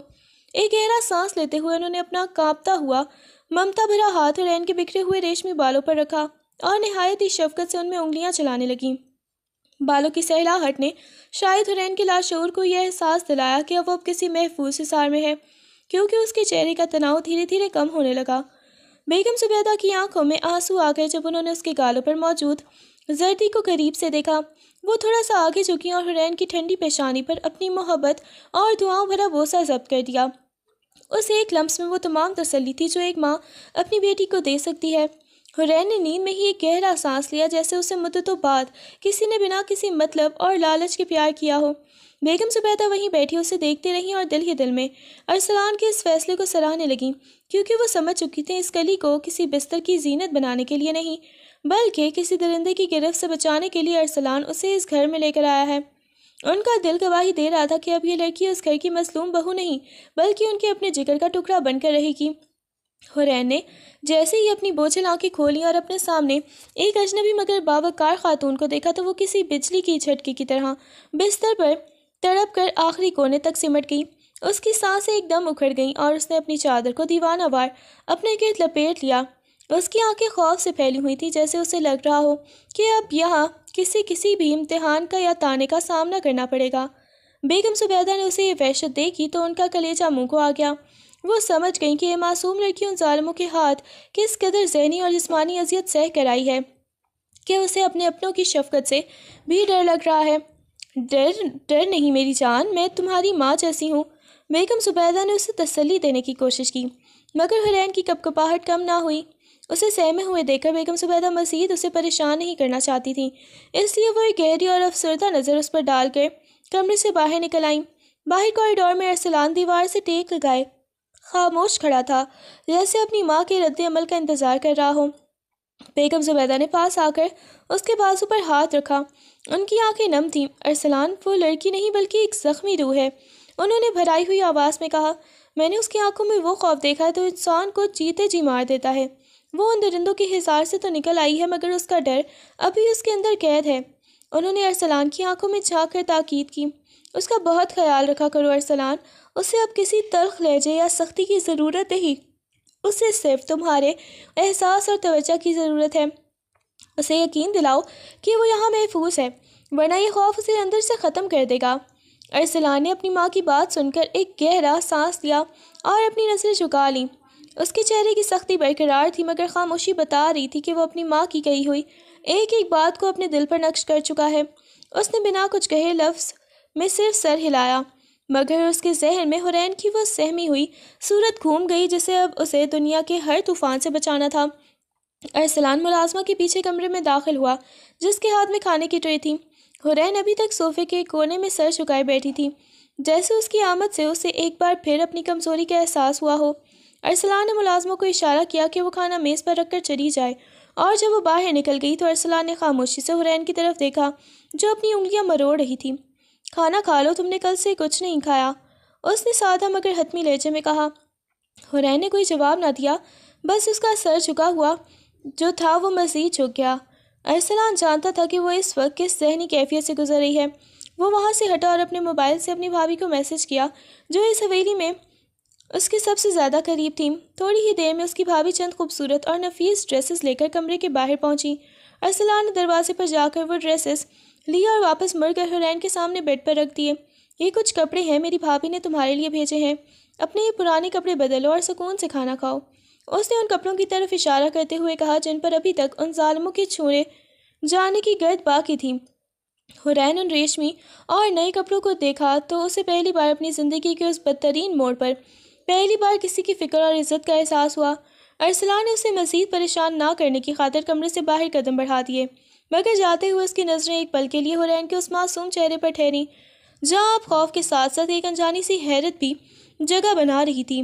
ایک گہرا سانس لیتے ہوئے انہوں نے اپنا کانپتا ہوا ممتا بھرا ہاتھ حرین کے بکھرے ہوئے ریشمی بالوں پر رکھا اور نہایت ہی شفقت سے ان میں انگلیاں چلانے لگیں۔ بالوں کی سہلاہٹ نے شاید حرین کے لاشعور کو یہ احساس دلایا کہ اب وہ کسی محفوظ حصار میں ہے، کیونکہ اس کے چہرے کا تناؤ دھیرے دھیرے کم ہونے لگا۔ بیگم زبیدہ کی آنکھوں میں آنسو آ گئے جب انہوں نے اس کے گالوں پر موجود زردی کو قریب سے دیکھا۔ وہ تھوڑا سا آگے جھکی اور حرین کی ٹھنڈی پیشانی پر اپنی محبت اور دعاؤں بھرا بوسہ ضبط کر دیا۔ اس ایک لمس میں وہ تمام تسلی تھی جو ایک ماں اپنی بیٹی کو دے سکتی ہے۔ حرین نے نیند میں ہی ایک گہرا سانس لیا، جیسے اسے مدتوں بعد کسی نے بنا کسی مطلب اور لالچ کے پیار کیا ہو۔ بیگم زبیدہ وہیں بیٹھی اسے دیکھتے رہیں اور دل ہی دل میں ارسلان کے اس فیصلے کو سراہنے لگیں، کیونکہ وہ سمجھ چکی تھیں اس کلی کو کسی بستر کی زینت بنانے کے لیے نہیں، بلکہ کسی درندے کی گرفت سے بچانے کے لیے ارسلان اسے اس گھر میں لے کر آیا ہے۔ ان کا دل گواہی دے رہا تھا کہ اب یہ لڑکی اس گھر کی مظلوم بہو نہیں، بلکہ ان کے اپنے جگر کا ٹکڑا بن کر رہے گی۔ حرین نے جیسے ہی اپنی بوجھل آنکھیں کھولیں اور اپنے سامنے ایک اجنبی مگر باوقار خاتون کو دیکھا تو وہ کسی بجلی کی جھٹکے کی طرح بستر پر تڑپ کر آخری کونے تک سمٹ گئی۔ اس کی سانسیں ایک دم اکھڑ گئیں اور اس نے اپنی چادر کو دیوانہ وار اپنے گرد لپیٹ لیا۔ اس کی آنکھیں خوف سے پھیلی ہوئی تھیں، جیسے اسے لگ رہا ہو کہ اب یہاں کسی بھی امتحان کا یا تانے کا سامنا کرنا پڑے گا۔ بیگم زبیدہ نے اسے یہ وحشت دیکھی تو ان کا کلیجہ منہ کو آ گیا۔ وہ سمجھ گئیں کہ یہ معصوم لڑکی ان ظالموں کے ہاتھ کس قدر ذہنی اور جسمانی اذیت سہ کر آئی ہے کہ اسے اپنے اپنوں کی شفقت سے بھی ڈر لگ رہا ہے۔ ڈر نہیں میری جان، میں تمہاری ماں جیسی ہوں۔ بیگم زبیدہ نے اسے تسلی دینے کی کوشش کی، مگر حرین کی کپکپاہٹ کم نہ ہوئی۔ اسے سہمے ہوئے دیکھ کر بیگم زبیدہ مزید اسے پریشان نہیں کرنا چاہتی تھیں، اس لیے وہ ایک گہری اور افسردہ نظر اس پر ڈال کر کمرے سے باہر نکل آئیں۔ باہر کوریڈور میں ارسلان دیوار سے ٹیک لگائے خاموش کھڑا تھا، جیسے اپنی ماں کے رد عمل کا انتظار کر رہا ہو۔ بیگم زبیدہ نے پاس آ کر اس کے بازو پر ہاتھ رکھا، ان کی آنکھیں نم تھیں۔ ارسلان وہ لڑکی نہیں بلکہ ایک زخمی روح ہے، انہوں نے بھرائی ہوئی آواز میں کہا۔ میں نے اس کی آنکھوں میں وہ خوف دیکھا ہے تو انسان کو جیتے جی مار دیتا ہے۔ وہ ان درندوں کی حصار سے تو نکل آئی ہے مگر اس کا ڈر ابھی اس کے اندر قید ہے۔ انہوں نے ارسلان کی آنکھوں میں جھانک کر تاکید کی۔ اس کا بہت خیال رکھا کرو ارسلان، اسے اب کسی تلخ لہجے یا سختی کی ضرورت نہیں، اسے صرف تمہارے احساس اور توجہ کی ضرورت ہے۔ اسے یقین دلاؤ کہ وہ یہاں محفوظ ہے، ورنہ یہ خوف اسے اندر سے ختم کر دے گا۔ ارسلان نے اپنی ماں کی بات سن کر ایک گہرا سانس لیا اور اپنی نظریں جھکا لیں۔ اس کے چہرے کی سختی برقرار تھی مگر خاموشی بتا رہی تھی کہ وہ اپنی ماں کی کہی ہوئی ایک ایک بات کو اپنے دل پر نقش کر چکا ہے۔ اس نے بنا کچھ کہے لفظ میں صرف سر ہلایا، مگر اس کے ذہن میں حرین کی وہ سہمی ہوئی صورت گھوم گئی جسے اب اسے دنیا کے ہر طوفان سے بچانا تھا۔ ارسلان ملازمہ کے پیچھے کمرے میں داخل ہوا جس کے ہاتھ میں کھانے کی ٹرے تھی۔ حرین ابھی تک صوفے کے کونے میں سر جھکائے بیٹھی تھی، جیسے اس کی آمد سے اسے ایک بار پھر اپنی کمزوری کا احساس ہوا ہو۔ ارسلان نے ملازموں کو اشارہ کیا کہ وہ کھانا میز پر رکھ کر چلی جائے، اور جب وہ باہر نکل گئی تو ارسلان نے خاموشی سے حرین کی طرف دیکھا جو اپنی انگلیاں مروڑ رہی تھی۔ کھانا کھا لو، تم نے کل سے کچھ نہیں کھایا، اس نے سادہ مگر حتمی لہجے میں کہا۔ حرین نے کوئی جواب نہ دیا، بس اس کا سر جھکا ہوا جو تھا وہ مزید جھک گیا۔ ارسلان جانتا تھا کہ وہ اس وقت کس ذہنی کیفیت سے گزر رہی ہے۔ وہ وہاں سے ہٹا اور اپنے موبائل سے اپنی بھابھی کو میسج کیا جو اس حویلی میں اس کے سب سے زیادہ قریب تھیں۔ تھوڑی ہی دیر میں اس کی بھابھی چند خوبصورت اور نفیس ڈریسز لے کر کمرے کے باہر پہنچی۔ ارسلان نے دروازے پر جا کر وہ ڈریسز لی اور واپس مڑ کر حرین کے سامنے بیڈ پر رکھ دیے۔ یہ کچھ کپڑے ہیں، میری بھابھی نے تمہارے لیے بھیجے ہیں، اپنے یہ پرانے کپڑے بدلو اور سکون سے کھانا کھاؤ۔ اس نے ان کپڑوں کی طرف اشارہ کرتے ہوئے کہا جن پر ابھی تک ان ظالموں کے چھوڑے جانے کی گرد باقی تھی۔ حرین ان ریشمی اور نئے کپڑوں کو دیکھا تو اسے پہلی بار اپنی زندگی کے اس بدترین موڑ پر پہلی بار کسی کی فکر اور عزت کا احساس ہوا۔ ارسلان نے اسے مزید پریشان نہ کرنے کی خاطر کمرے سے باہر قدم بڑھا دیے، مگر جاتے ہوئے اس کی نظریں ایک پل کے لیے حرین کے اس معصوم چہرے پر ٹھہریں جہاں اب خوف کے ساتھ ساتھ ایک انجانی سی حیرت بھی جگہ بنا رہی تھی۔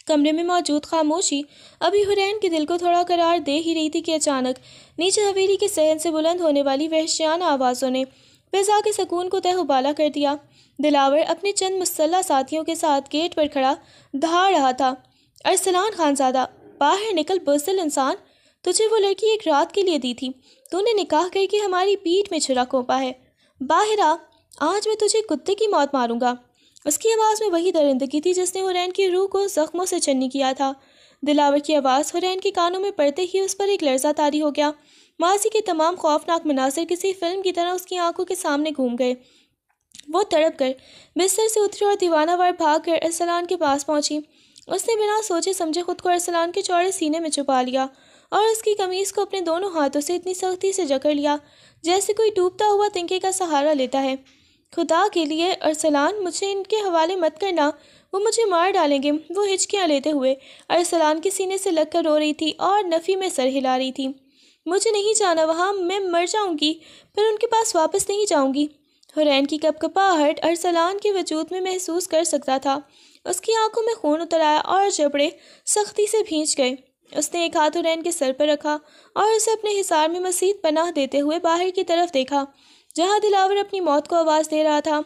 کمرے میں موجود خاموشی ابھی حرین کے دل کو تھوڑا قرار دے ہی رہی تھی کہ اچانک نیچے حویلی کے صحن سے بلند ہونے والی وحشیانہ آوازوں نے فضا کے سکون کو تہہ و بالا کر دیا۔ دلاور اپنے چند مسلح ساتھیوں کے ساتھ گیٹ پر کھڑا دھاڑ رہا تھا۔ ارسلان خانزادہ، باہر نکل بزدل انسان، تجھے وہ لڑکی ایک رات کے لیے دی تھی، تو نے نکاح کر کے ہماری پیٹھ میں چھرا کھونپا ہے، باہر آ، آج میں تجھے کتے کی موت ماروں گا۔ اس کی آواز میں وہی درندگی تھی جس نے حرین کی روح کو زخموں سے چنی کیا تھا۔ دلاور کی آواز حرین کے کانوں میں پڑتے ہی اس پر ایک لرزہ طاری ہو گیا۔ ماضی کے تمام خوفناک مناظر کسی فلم کی طرح اس کی آنکھوں کے سامنے گھوم گئے۔ وہ تڑپ کر بستر سے اتری اور دیوانہ وار بھاگ کر ارسلان کے پاس پہنچی۔ اس نے بنا سوچے سمجھے خود کو ارسلان کے چوڑے سینے میں چھپا لیا اور اس کی قمیص کو اپنے دونوں ہاتھوں سے اتنی سختی سے جکڑ لیا جیسے کوئی ڈوبتا ہوا تنکے کا سہارا لیتا ہے۔ خدا کے لیے ارسلان، مجھے ان کے حوالے مت کرنا، وہ مجھے مار ڈالیں گے، وہ ہچکیاں لیتے ہوئے ارسلان کے سینے سے لگ کر رو رہی تھی اور نفی میں سر ہلا رہی تھی۔ مجھے نہیں جانا وہاں، میں مر جاؤں گی، پھر ان کے پاس واپس نہیں جاؤں گی۔ حرین کی کپکپاہٹ ارسلان کے وجود میں محسوس کر سکتا تھا۔ اس کی آنکھوں میں خون اتر آیا اور جبڑے سختی سے بھینچ گئے۔ اس نے ایک ہاتھ حرین کے سر پر رکھا اور اسے اپنے حصار میں مزید پناہ دیتے ہوئے باہر کی طرف دیکھا جہاں دلاور اپنی موت کو آواز دے رہا تھا۔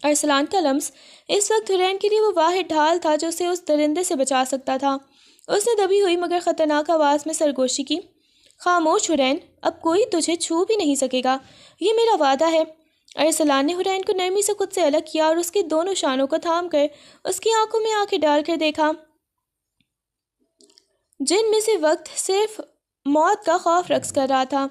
ارسلان کا لمس اس وقت حرین کے لیے وہ واحد ڈھال تھا جو اسے اس درندے سے بچا سکتا تھا۔ اس نے دبی ہوئی مگر خطرناک آواز میں سرگوشی کی، خاموش حرین، اب کوئی تجھے چھو بھی نہیں سکے گا، یہ میرا وعدہ ہے۔ ارسلان نے حرین کو نرمی سے خود سے الگ کیا اور اس کے دونوں شانوں کو تھام کر اس کی آنکھوں میں آنکھیں ڈال کر دیکھا جن میں سے وقت صرف موت کا خوف رقص کر رہا تھا۔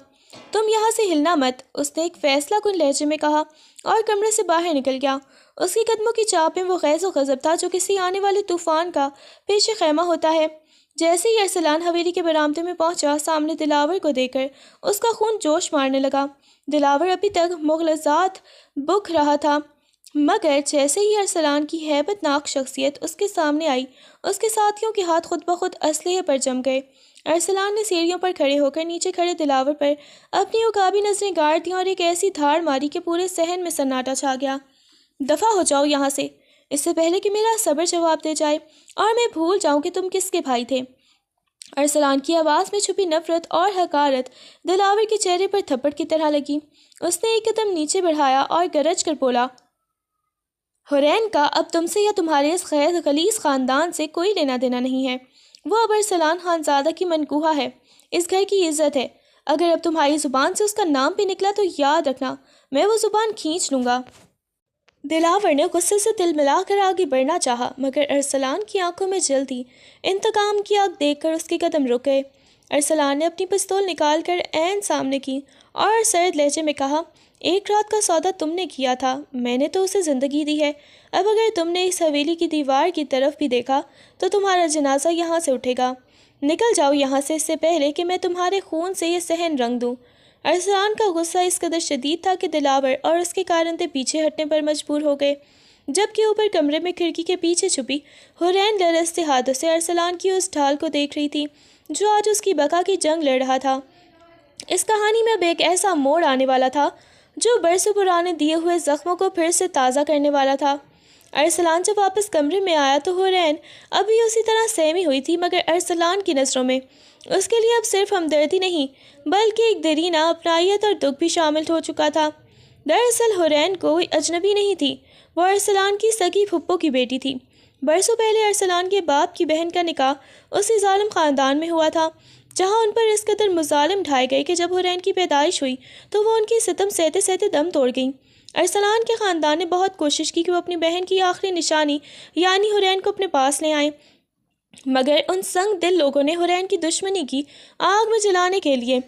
تم یہاں سے ہلنا مت، اس نے ایک فیصلہ کن لہجے میں کہا اور کمرے سے باہر نکل گیا۔ اس کی قدموں کی چاپ میں وہ غیظ و غضب تھا جو کسی آنے والے طوفان کا پیش خیمہ ہوتا ہے۔ جیسے ہی ارسلان حویلی کے برآمدے میں پہنچا، سامنے دلاور کو دیکھ کر اس کا خون جوش مارنے لگا۔ دلاور ابھی تک مغلظات بک رہا تھا، مگر جیسے ہی ارسلان کی ہیبت ناک شخصیت اس کے سامنے آئی، اس کے ساتھیوں کے ہاتھ خود بخود اسلحے پر جم گئے۔ ارسلان نے سیڑھیوں پر کھڑے ہو کر نیچے کھڑے دلاور پر اپنی عقابی نظریں گاڑ دیں اور ایک ایسی دھاڑ ماری کہ پورے صحن میں سناٹا چھا گیا۔ دفع ہو جاؤ یہاں سے، اس سے پہلے کہ میرا صبر جواب دے جائے اور میں بھول جاؤں کہ تم کس کے بھائی تھے۔ ارسلان کی آواز میں چھپی نفرت اور حقارت دلاور کے چہرے پر تھپڑ کی طرح لگی۔ اس نے ایک قدم نیچے بڑھایا اور گرج کر بولا، حرین کا اب تم سے یا تمہارے اس غلیظ خاندان سے کوئی لینا دینا نہیں ہے۔ وہ اب ارسلان خانزادہ کی منکوحہ ہے، اس گھر کی عزت ہے۔ اگر اب تمہاری زبان سے اس کا نام بھی نکلا تو یاد رکھنا میں وہ زبان کھینچ لوں گا۔ دلاور نے غصے سے تل ملا کر آگے بڑھنا چاہا، مگر ارسلان کی آنکھوں میں جل تھی۔ انتقام کی آگ دیکھ کر اس کے قدم رک گئے۔ ارسلان نے اپنی پستول نکال کر عین سامنے کی اور سرد لہجے میں کہا، ایک رات کا سودا تم نے کیا تھا، میں نے تو اسے زندگی دی ہے۔ اب اگر تم نے اس حویلی کی دیوار کی طرف بھی دیکھا تو تمہارا جنازہ یہاں سے اٹھے گا۔ نکل جاؤ یہاں سے اس سے پہلے کہ میں تمہارے خون سے یہ صحن رنگ دوں۔ ارسلان کا غصہ اس قدر شدید تھا کہ دلاور اور اس کے کارندے پیچھے ہٹنے پر مجبور ہو گئے، جبکہ اوپر کمرے میں کھڑکی کے پیچھے چھپی حرین لرزتے ہاتھوں سے ارسلان کی اس ڈھال کو دیکھ رہی تھی جو آج اس کی بقا کی جنگ لڑ رہا تھا۔ اس کہانی میں اب ایک ایسا موڑ آنے والا تھا جو برسوں پرانے دیے ہوئے زخموں کو پھر سے تازہ کرنے والا تھا۔ ارسلان جب واپس کمرے میں آیا تو حرین ابھی اسی طرح سہمی ہوئی تھی، مگر ارسلان کی نظروں میں اس کے لیے اب صرف ہمدردی نہیں بلکہ ایک دیرینہ اپنائیت اور دکھ بھی شامل ہو چکا تھا۔ دراصل حرین کوئی اجنبی نہیں تھی، وہ ارسلان کی سگی پھپھو کی بیٹی تھی۔ برسوں پہلے ارسلان کے باپ کی بہن کا نکاح اسی ظالم خاندان میں ہوا تھا جہاں ان پر اس قدر مظالم ڈھائے گئے کہ جب حرین کی پیدائش ہوئی تو وہ ان کی ستم سہتے سہتے دم توڑ گئیں۔ ارسلان کے خاندان نے بہت کوشش کی کہ وہ اپنی بہن کی آخری نشانی یعنی حرین کو اپنے پاس لے آئیں، مگر ان سنگ دل لوگوں نے حرین کی دشمنی کی آگ میں جلانے کے لیے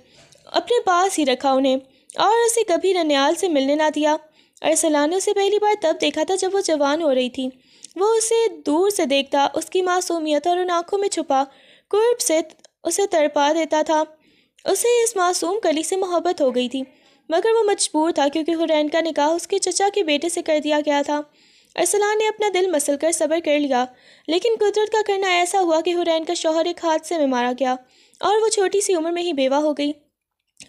اپنے پاس ہی رکھا انہیں اور اسے کبھی ننیال سے ملنے نہ دیا۔ ارسلان نے اسے پہلی بار تب دیکھا تھا جب وہ جوان ہو رہی تھی۔ وہ اسے دور سے دیکھتا، اس کی معصومیت اور ان آنکھوں میں چھپا قرب سے اسے تڑپا دیتا تھا۔ اسے اس معصوم کلی سے محبت ہو گئی تھی، مگر وہ مجبور تھا کیونکہ حرین کا نکاح اس کے چچا کے بیٹے سے کر دیا گیا تھا۔ ارسلان نے اپنا دل مسل کر صبر کر لیا، لیکن قدرت کا کرنا ایسا ہوا کہ حرین کا شوہر ایک حادثے میں مارا گیا اور وہ چھوٹی سی عمر میں ہی بیوہ ہو گئی۔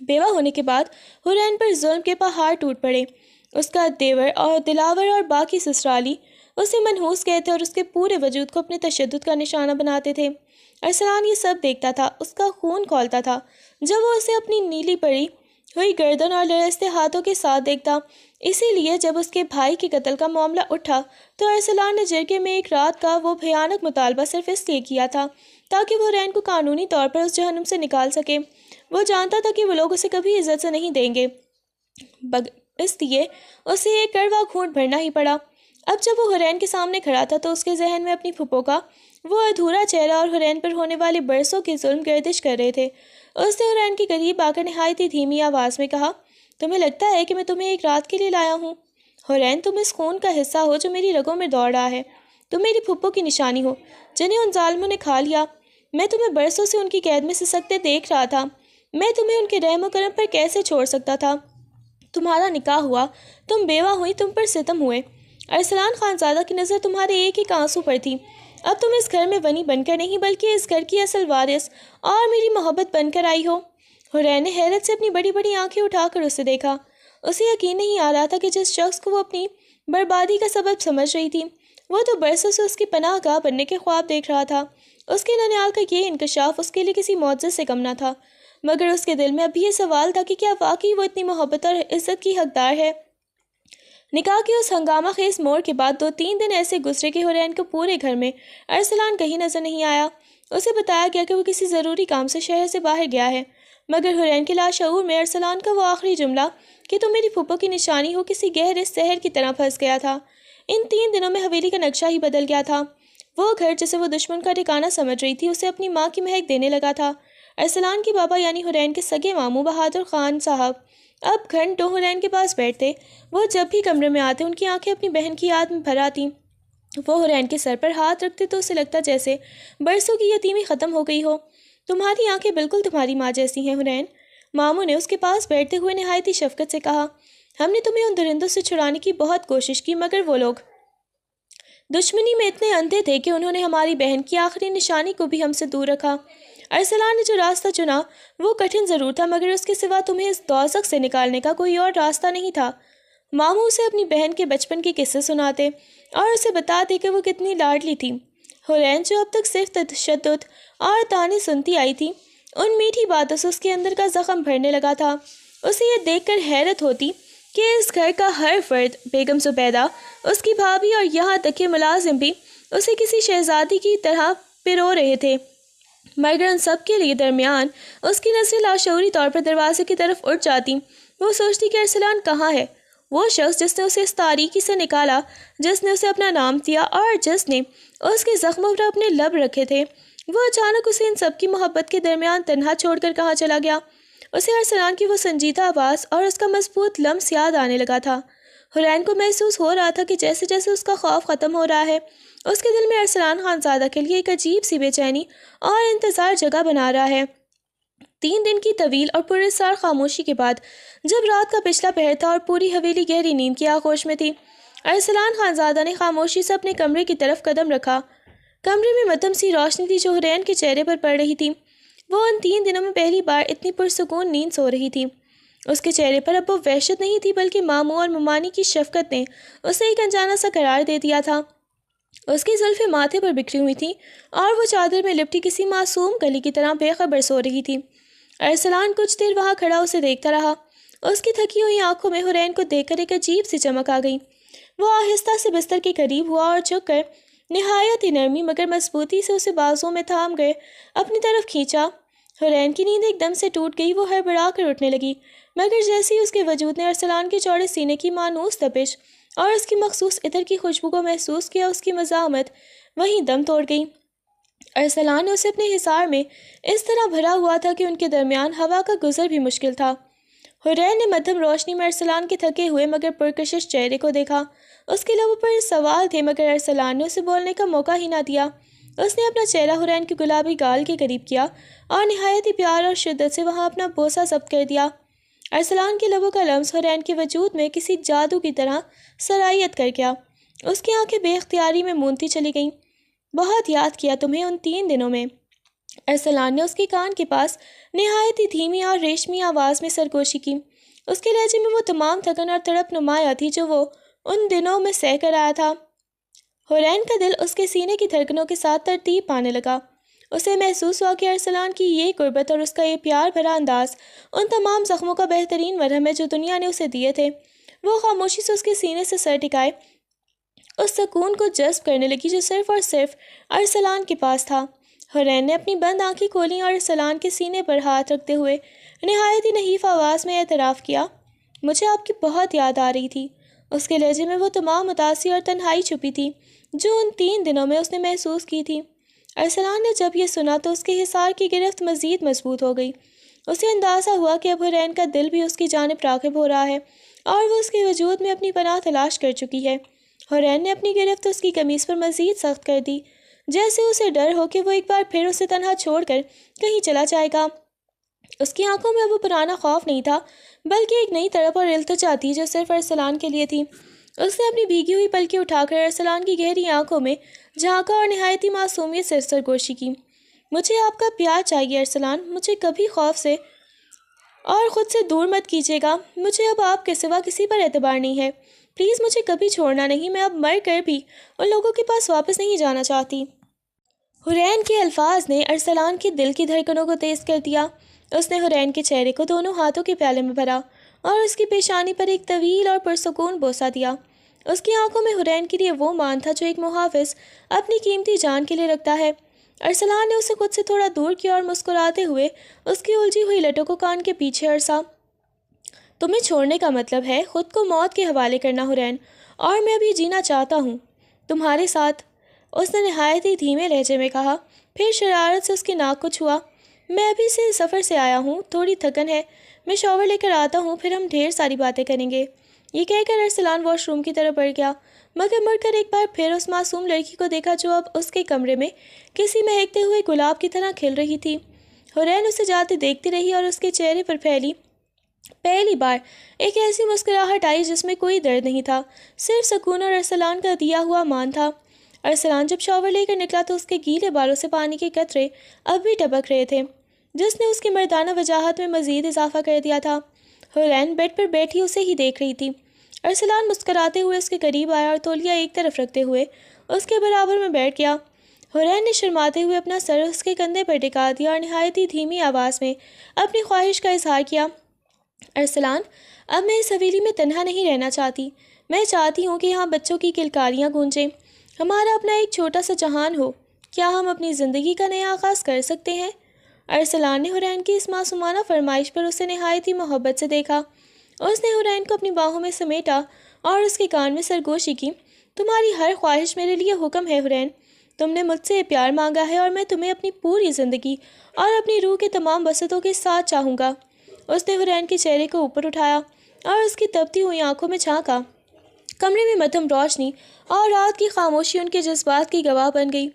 بیوہ ہونے کے بعد حرین پر ظلم کے پہاڑ ٹوٹ پڑے۔ اس کا دیور اور دلاور اور باقی سسرالی اسے منحوس کہتے اور اس کے پورے وجود کو اپنے تشدد کا نشانہ بناتے تھے۔ ارسلان یہ سب دیکھتا تھا، اس کا خون کھولتا تھا جب وہ اسے اپنی نیلی پڑی ہوئی گردن اور لرزتے ہاتھوں کے ساتھ دیکھتا۔ اسی لیے جب اس کے بھائی کے قتل کا معاملہ اٹھا تو ارسلان نے جرگے میں ایک رات کا وہ بھیانک مطالبہ صرف اس لیے کیا تھا تاکہ وہ حرین کو قانونی طور پر اس جہنم سے نکال سکے۔ وہ جانتا تھا کہ وہ لوگ اسے کبھی عزت سے نہیں دیں گے، اس لیے اسے ایک کڑوا گھونٹ بھرنا ہی پڑا۔ اب جب وہ حرین کے سامنے کھڑا تھا تو اس کے ذہن میں اپنی پھپھو کا وہ ادھورا چہرہ اور حرین پر ہونے والے برسوں کے ظلم گردش کر رہے تھے۔ اس نے حرین کے قریب آ کر نہایت ہی دھیمی آواز میں کہا، تمہیں لگتا ہے کہ میں تمہیں ایک رات کے لیے لایا ہوں؟ حرین، تم اس خون کا حصہ ہو جو میری رگوں میں دوڑ رہا ہے۔ تم میری پھپھو کی نشانی ہو جنہیں ان ظالموں نے کھا لیا۔ میں تمہیں برسوں سے ان کی قید میں سسکتے دیکھ رہا تھا، میں تمہیں ان کے رحم و کرم پر کیسے چھوڑ سکتا تھا؟ تمہارا نکاح ہوا، تم بیوہ ہوئی، تم پر ستم ہوئے، ارسلان خانزادہ کی نظر تمہارے ایک ایک آنسو پر تھی۔ اب تم اس گھر میں ونی بن کر نہیں بلکہ اس گھر کی اصل وارث اور میری محبت بن کر آئی ہو۔ حرین نے حیرت سے اپنی بڑی بڑی آنکھیں اٹھا کر اسے دیکھا۔ اسے یقین نہیں آ رہا تھا کہ جس شخص کو وہ اپنی بربادی کا سبب سمجھ رہی تھی وہ تو برسوں سے اس کی پناہ گاہ بننے کے خواب دیکھ رہا تھا۔ اس کے ننیال کا یہ انکشاف اس کے لیے کسی معجزے سے کم نہ تھا، مگر اس کے دل میں ابھی یہ سوال تھا کہ کیا واقعی وہ اتنی محبت اور عزت کی حقدار ہے؟ نکاح کے اس ہنگامہ خیز موڑ کے بعد 2-3 دن ایسے گزرے کہ حرین کو پورے گھر میں ارسلان کہیں نظر نہیں آیا۔ اسے بتایا گیا کہ وہ کسی ضروری کام سے شہر سے باہر گیا ہے، مگر حرین کے لاشعور میں ارسلان کا وہ آخری جملہ کہ تم میری پھپھو کی نشانی ہو کسی گہرے زہر کی طرح پھنس گیا تھا۔ ان 3 دنوں میں حویلی کا نقشہ ہی بدل گیا تھا۔ وہ گھر جسے وہ دشمن کا ٹھکانہ سمجھ رہی تھی اسے اپنی ماں کی مہک دینے لگا تھا۔ ارسلان کے بابا یعنی حرین کے سگے ماموں بہادر خان صاحب اب گھنٹوں حرین کے پاس بیٹھتے۔ وہ جب بھی کمرے میں آتے ان کی آنکھیں اپنی بہن کی یاد میں بھر آتیں۔ وہ حرین کے سر پر ہاتھ رکھتے تو اسے لگتا جیسے برسوں کی یتیمی ختم ہو گئی ہو۔ تمہاری آنکھیں بالکل تمہاری ماں جیسی ہیں حرین، ماموں نے اس کے پاس بیٹھتے ہوئے نہایت ہی شفقت سے کہا۔ ہم نے تمہیں ان درندوں سے چھڑانے کی بہت کوشش کی، مگر وہ لوگ دشمنی میں اتنے اندھے تھے کہ انہوں نے ہماری بہن کی آخری نشانی کو بھی ہم سے دور رکھا۔ ارسلان نے جو راستہ چنا وہ کٹھن ضرور تھا، مگر اس کے سوا تمہیں اس دوزخ سے نکالنے کا کوئی اور راستہ نہیں تھا۔ ماموں اسے اپنی بہن کے بچپن کے قصے سناتے اور اسے بتاتے کہ وہ کتنی لاڈلی تھی۔ حورین جو اب تک صرف تشدد اور طعنے سنتی آئی تھی، ان میٹھی باتوں سے اس کے اندر کا زخم بھرنے لگا تھا۔ اسے یہ دیکھ کر حیرت ہوتی کہ اس گھر کا ہر فرد، بیگم زبیدہ، اس کی بھابھی اور یہاں تک کہ ملازم بھی اسے کسی شہزادی کی طرح پرو رہے تھے، مگر ان سب کے لیے درمیان اس کی نظریں لاشعوری طور پر دروازے کی طرف اٹھ جاتی۔ وہ سوچتی کہ ارسلان کہاں ہے، وہ شخص جس نے اسے اس تاریکی سے نکالا، جس نے اسے اپنا نام دیا اور جس نے اس کے زخموں پر اپنے لب رکھے تھے، وہ اچانک اسے ان سب کی محبت کے درمیان تنہا چھوڑ کر کہاں چلا گیا۔ اسے ارسلان کی وہ سنجیدہ آواز اور اس کا مضبوط لمس یاد آنے لگا تھا۔ حورین کو محسوس ہو رہا تھا کہ جیسے جیسے اس کا خوف ختم ہو رہا ہے، اس کے دل میں ارسلان خانزادہ کے لیے ایک عجیب سی بے چینی اور انتظار جگہ بنا رہا ہے۔ 3 دن کی طویل اور پراسرار خاموشی کے بعد، جب رات کا پچھلا پہر تھا اور پوری حویلی گہری نیند کی آغوش میں تھی، ارسلان خانزادہ نے خاموشی سے اپنے کمرے کی طرف قدم رکھا۔ کمرے میں مدھم سی روشنی تھی جو حورین کے چہرے پر پڑ رہی تھی۔ وہ ان 3 دنوں میں پہلی بار اتنی پرسکون نیند سو رہی تھی۔ اس کے چہرے پر اب وہ وحشت نہیں تھی، بلکہ ماموں اور ممانی کی شفقت نے اسے ایک انجانا سا قرار دے دیا تھا۔ اس کی زلفیں ماتھے پر بکھری ہوئی تھیں اور وہ چادر میں لپٹی کسی معصوم کلی کی طرح بے خبر سو رہی تھی۔ ارسلان کچھ دیر وہاں کھڑا اسے دیکھتا رہا۔ اس کی تھکی ہوئی آنکھوں میں حورین کو دیکھ کر ایک عجیب سی چمک آ گئی۔ وہ آہستہ سے بستر کے قریب ہوا اور جھک کر نہایت ہی نرمی مگر مضبوطی سے اسے بازوؤں میں تھام گئے اپنی طرف کھینچا۔ حورین کی نیند ایک دم سے ٹوٹ گئی۔ وہ ہڑبڑا کر اٹھنے لگی، مگر جیسے ہی اس کے وجود نے ارسلان کے چوڑے سینے کی مانوس تپش اور اس کی مخصوص عطر کی خوشبو کو محسوس کیا، اس کی مزاحمت وہیں دم توڑ گئی۔ ارسلان نے اسے اپنے حصار میں اس طرح بھرا ہوا تھا کہ ان کے درمیان ہوا کا گزر بھی مشکل تھا۔ حورین نے مدھم روشنی میں ارسلان کے تھکے ہوئے مگر پرکشش چہرے کو دیکھا۔ اس کے لبوں پر سوال تھے، مگر ارسلان نے اسے بولنے کا موقع ہی نہ دیا۔ اس نے اپنا چہرہ حورین کے گلابی گال کے قریب کیا اور نہایت ہی پیار اور شدت سے وہاں اپنا بوسہ ضبط کر دیا۔ ارسلان کے لبوں کا لمس حورین کے وجود میں کسی جادو کی طرح سرایت کر گیا۔ اس کی آنکھیں بے اختیاری میں مونتی چلی گئیں۔ بہت یاد کیا تمہیں ان 3 دنوں میں، ارسلان نے اس کے کان کے پاس نہایت ہی دھیمی اور ریشمی آواز میں سرگوشی کی۔ اس کے لہجے میں وہ تمام تھکن اور تڑپ نمایاں تھی جو وہ ان دنوں میں سہ کر آیا تھا۔ حورین کا دل اس کے سینے کی دھڑکنوں کے ساتھ ترتیب پانے لگا۔ اسے محسوس ہوا کہ ارسلان کی یہ قربت اور اس کا یہ پیار بھرا انداز ان تمام زخموں کا بہترین مرہم ہے جو دنیا نے اسے دیے تھے۔ وہ خاموشی سے اس کے سینے سے سر ٹکائے اس سکون کو جذب کرنے لگی جو صرف اور صرف ارسلان کے پاس تھا۔ حورین نے اپنی بند آنکھیں کھولیں اور ارسلان کے سینے پر ہاتھ رکھتے ہوئے نہایت ہی نحیف آواز میں اعتراف کیا، مجھے آپ کی بہت یاد آ رہی تھی۔ اس کے لہجے میں وہ تمام اداسی اور تنہائی چھپی تھی جو ان 3 دنوں میں اس نے محسوس کی تھی۔ ارسلان نے جب یہ سنا تو اس کے حصار کی گرفت مزید مضبوط ہو گئی۔ اسے اندازہ ہوا کہ اب حورین کا دل بھی اس کی جانب راغب ہو رہا ہے اور وہ اس کے وجود میں اپنی پناہ تلاش کر چکی ہے۔ حورین نے اپنی گرفت اس کی قمیص پر مزید سخت کر دی، جیسے اسے ڈر ہو کہ وہ ایک بار پھر اسے تنہا چھوڑ کر کہیں چلا جائے گا۔ اس کی آنکھوں میں وہ پرانا خوف نہیں تھا، بلکہ ایک نئی تڑپ اور التجا تھی جو صرف ارسلان کے لیے تھی۔ اس نے اپنی بھیگی ہوئی پلکیں اٹھا کر ارسلان کی گہری آنکھوں میں جھانکا اور نہایت ہی معصومیت سے سرگوشی کی، مجھے آپ کا پیار چاہیے ارسلان، مجھے کبھی خوف سے اور خود سے دور مت کیجیے گا۔ مجھے اب آپ کے سوا کسی پر اعتبار نہیں ہے، پلیز مجھے کبھی چھوڑنا نہیں، میں اب مر کر بھی ان لوگوں کے پاس واپس نہیں جانا چاہتی۔ حورین کے الفاظ نے ارسلان کے دل کی دھڑکنوں کو تیز کر دیا۔ اس نے حورین کے چہرے کو دونوں ہاتھوں کے پیالے میں بھرا اور اس کی پیشانی پر ایک طویل اور پرسکون بوسہ دیا۔ اس کی آنکھوں میں حورین کے لیے وہ مان تھا جو ایک محافظ اپنی قیمتی جان کے لیے رکھتا ہے۔ ارسلان نے اسے خود سے تھوڑا دور کیا اور مسکراتے ہوئے اس کی الجھی ہوئی لٹوں کو کان کے پیچھے ارسا۔ تمہیں چھوڑنے کا مطلب ہے خود کو موت کے حوالے کرنا حورین، اور میں ابھی جینا چاہتا ہوں تمہارے ساتھ، اس نے نہایت ہی دھیمے لہجے میں کہا، پھر شرارت سے اس کی ناک کو چھوا۔ میں ابھی سے سفر سے آیا ہوں، تھوڑی تھکن ہے، میں شاور لے کر آتا ہوں، پھر ہم ڈھیر ساری باتیں کریں گے۔ یہ کہہ کر ارسلان واش روم کی طرف بڑھ گیا، مگر مڑ کر ایک بار پھر اس معصوم لڑکی کو دیکھا جو اب اس کے کمرے میں کسی مہکتے ہوئے گلاب کی طرح کھل رہی تھی۔ حورین اسے جاتے دیکھتی رہی اور اس کے چہرے پر پھیلی پہلی بار ایک ایسی مسکراہٹ آئی جس میں کوئی درد نہیں تھا، صرف سکون اور ارسلان کا دیا ہوا مان تھا۔ ارسلان جب شاور لے کر نکلا تو اس کے گیلے بالوں سے پانی کے قطرے اب بھی ٹپک رہے تھے، جس نے اس کی مردانہ وجاہت میں مزید اضافہ کر دیا تھا۔ حورین بیڈ پر بیٹھی اسے ہی دیکھ رہی تھی۔ ارسلان مسکراتے ہوئے اس کے قریب آیا اور تولیہ ایک طرف رکھتے ہوئے اس کے برابر میں بیٹھ گیا۔ حورین نے شرماتے ہوئے اپنا سر اس کے کندھے پر ٹکا دیا اور نہایت ہی دھیمی آواز میں اپنی خواہش کا اظہار کیا۔ ارسلان، اب میں اس حویلی میں تنہا نہیں رہنا چاہتی۔ میں چاہتی ہوں کہ یہاں بچوں کی کلکاریاں گونجیں، ہمارا اپنا ایک چھوٹا سا جہان ہو۔ کیا ہم اپنی زندگی کا نیا آغاز کر سکتے ہیں؟ ارسلان نے حورین کی اس معصومانہ فرمائش پر اسے نہایت ہی محبت سے دیکھا۔ اس نے حورین کو اپنی باہوں میں سمیٹا اور اس کے کان میں سرگوشی کی۔ تمہاری ہر خواہش میرے لیے حکم ہے حورین، تم نے مجھ سے پیار مانگا ہے اور میں تمہیں اپنی پوری زندگی اور اپنی روح کے تمام وسعتوں کے ساتھ چاہوں گا۔ اس نے حورین کے چہرے کو اوپر اٹھایا اور اس کی تپتی ہوئی آنکھوں میں جھانکا۔ کمرے میں مدھم روشنی اور رات کی خاموشی ان کے جذبات کی گواہ بن گئی۔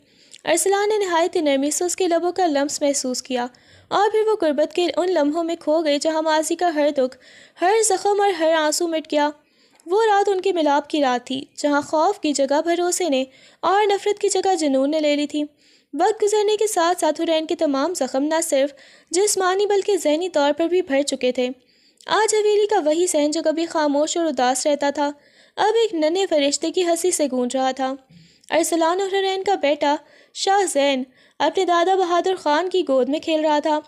ارسلان نے نہایت نرمی سے اس کے لبوں کا لمس محسوس کیا اور پھر وہ غربت کے ان لمحوں میں کھو گئے جہاں ماضی کا ہر دکھ، ہر زخم اور ہر آنسو مٹ گیا۔ وہ رات ان کے ملاپ کی رات تھی جہاں خوف کی جگہ بھروسے نے اور نفرت کی جگہ جنون نے لے لی تھی۔ وقت گزرنے کے ساتھ ساتھ حورین کے تمام زخم نہ صرف جسمانی بلکہ ذہنی طور پر بھی بھر چکے تھے۔ آج حویلی کا وہی صحن جو کبھی خاموش اور اداس رہتا تھا اب ایک ننھے فرشتے کی ہنسی سے گونج رہا تھا۔ ارسلان اور حورین کا بیٹا شاہ زین اپنے دادا بہادر خان کی گود میں کھیل رہا تھا۔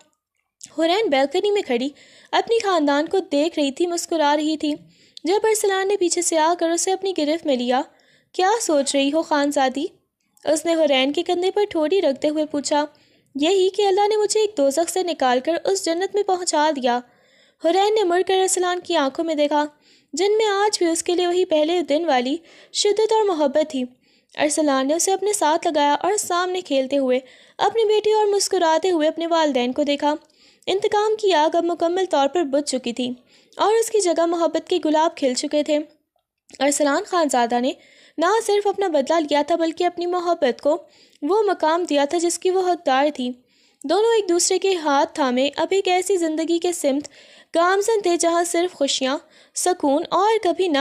حورین بیلکنی میں کھڑی اپنی خاندان کو دیکھ رہی تھی، مسکرا رہی تھی۔ جب ارسلان نے پیچھے سے آ کر اسے اپنی گرفت میں لیا، کیا سوچ رہی ہو خانزادی؟ اس نے حورین کے کندھے پر ٹھوڑی رکھتے ہوئے پوچھا۔ یہی کہ اللہ نے مجھے ایک دوزخ سے نکال کر اس جنت میں پہنچا دیا۔ حورین نے مڑ کر ارسلان کی آنکھوں میں دیکھا جن میں آج بھی اس کے لیے وہی پہلے دن والی شدت اور محبت تھی۔ ارسلان نے اسے اپنے ساتھ لگایا اور سامنے کھیلتے ہوئے اپنی بیٹی اور مسکراتے ہوئے اپنے والدین کو دیکھا۔ انتقام کی آگ اب مکمل طور پر بجھ چکی تھی اور اس کی جگہ محبت کے گلاب کھل چکے تھے۔ ارسلان خانزادہ نے نہ صرف اپنا بدلہ لیا تھا بلکہ اپنی محبت کو وہ مقام دیا تھا جس کی وہ حقدار تھی۔ دونوں ایک دوسرے کے ہاتھ تھامے اب ایک ایسی زندگی کے سمت گامزن تھے جہاں صرف خوشیاں، سکون اور کبھی نہ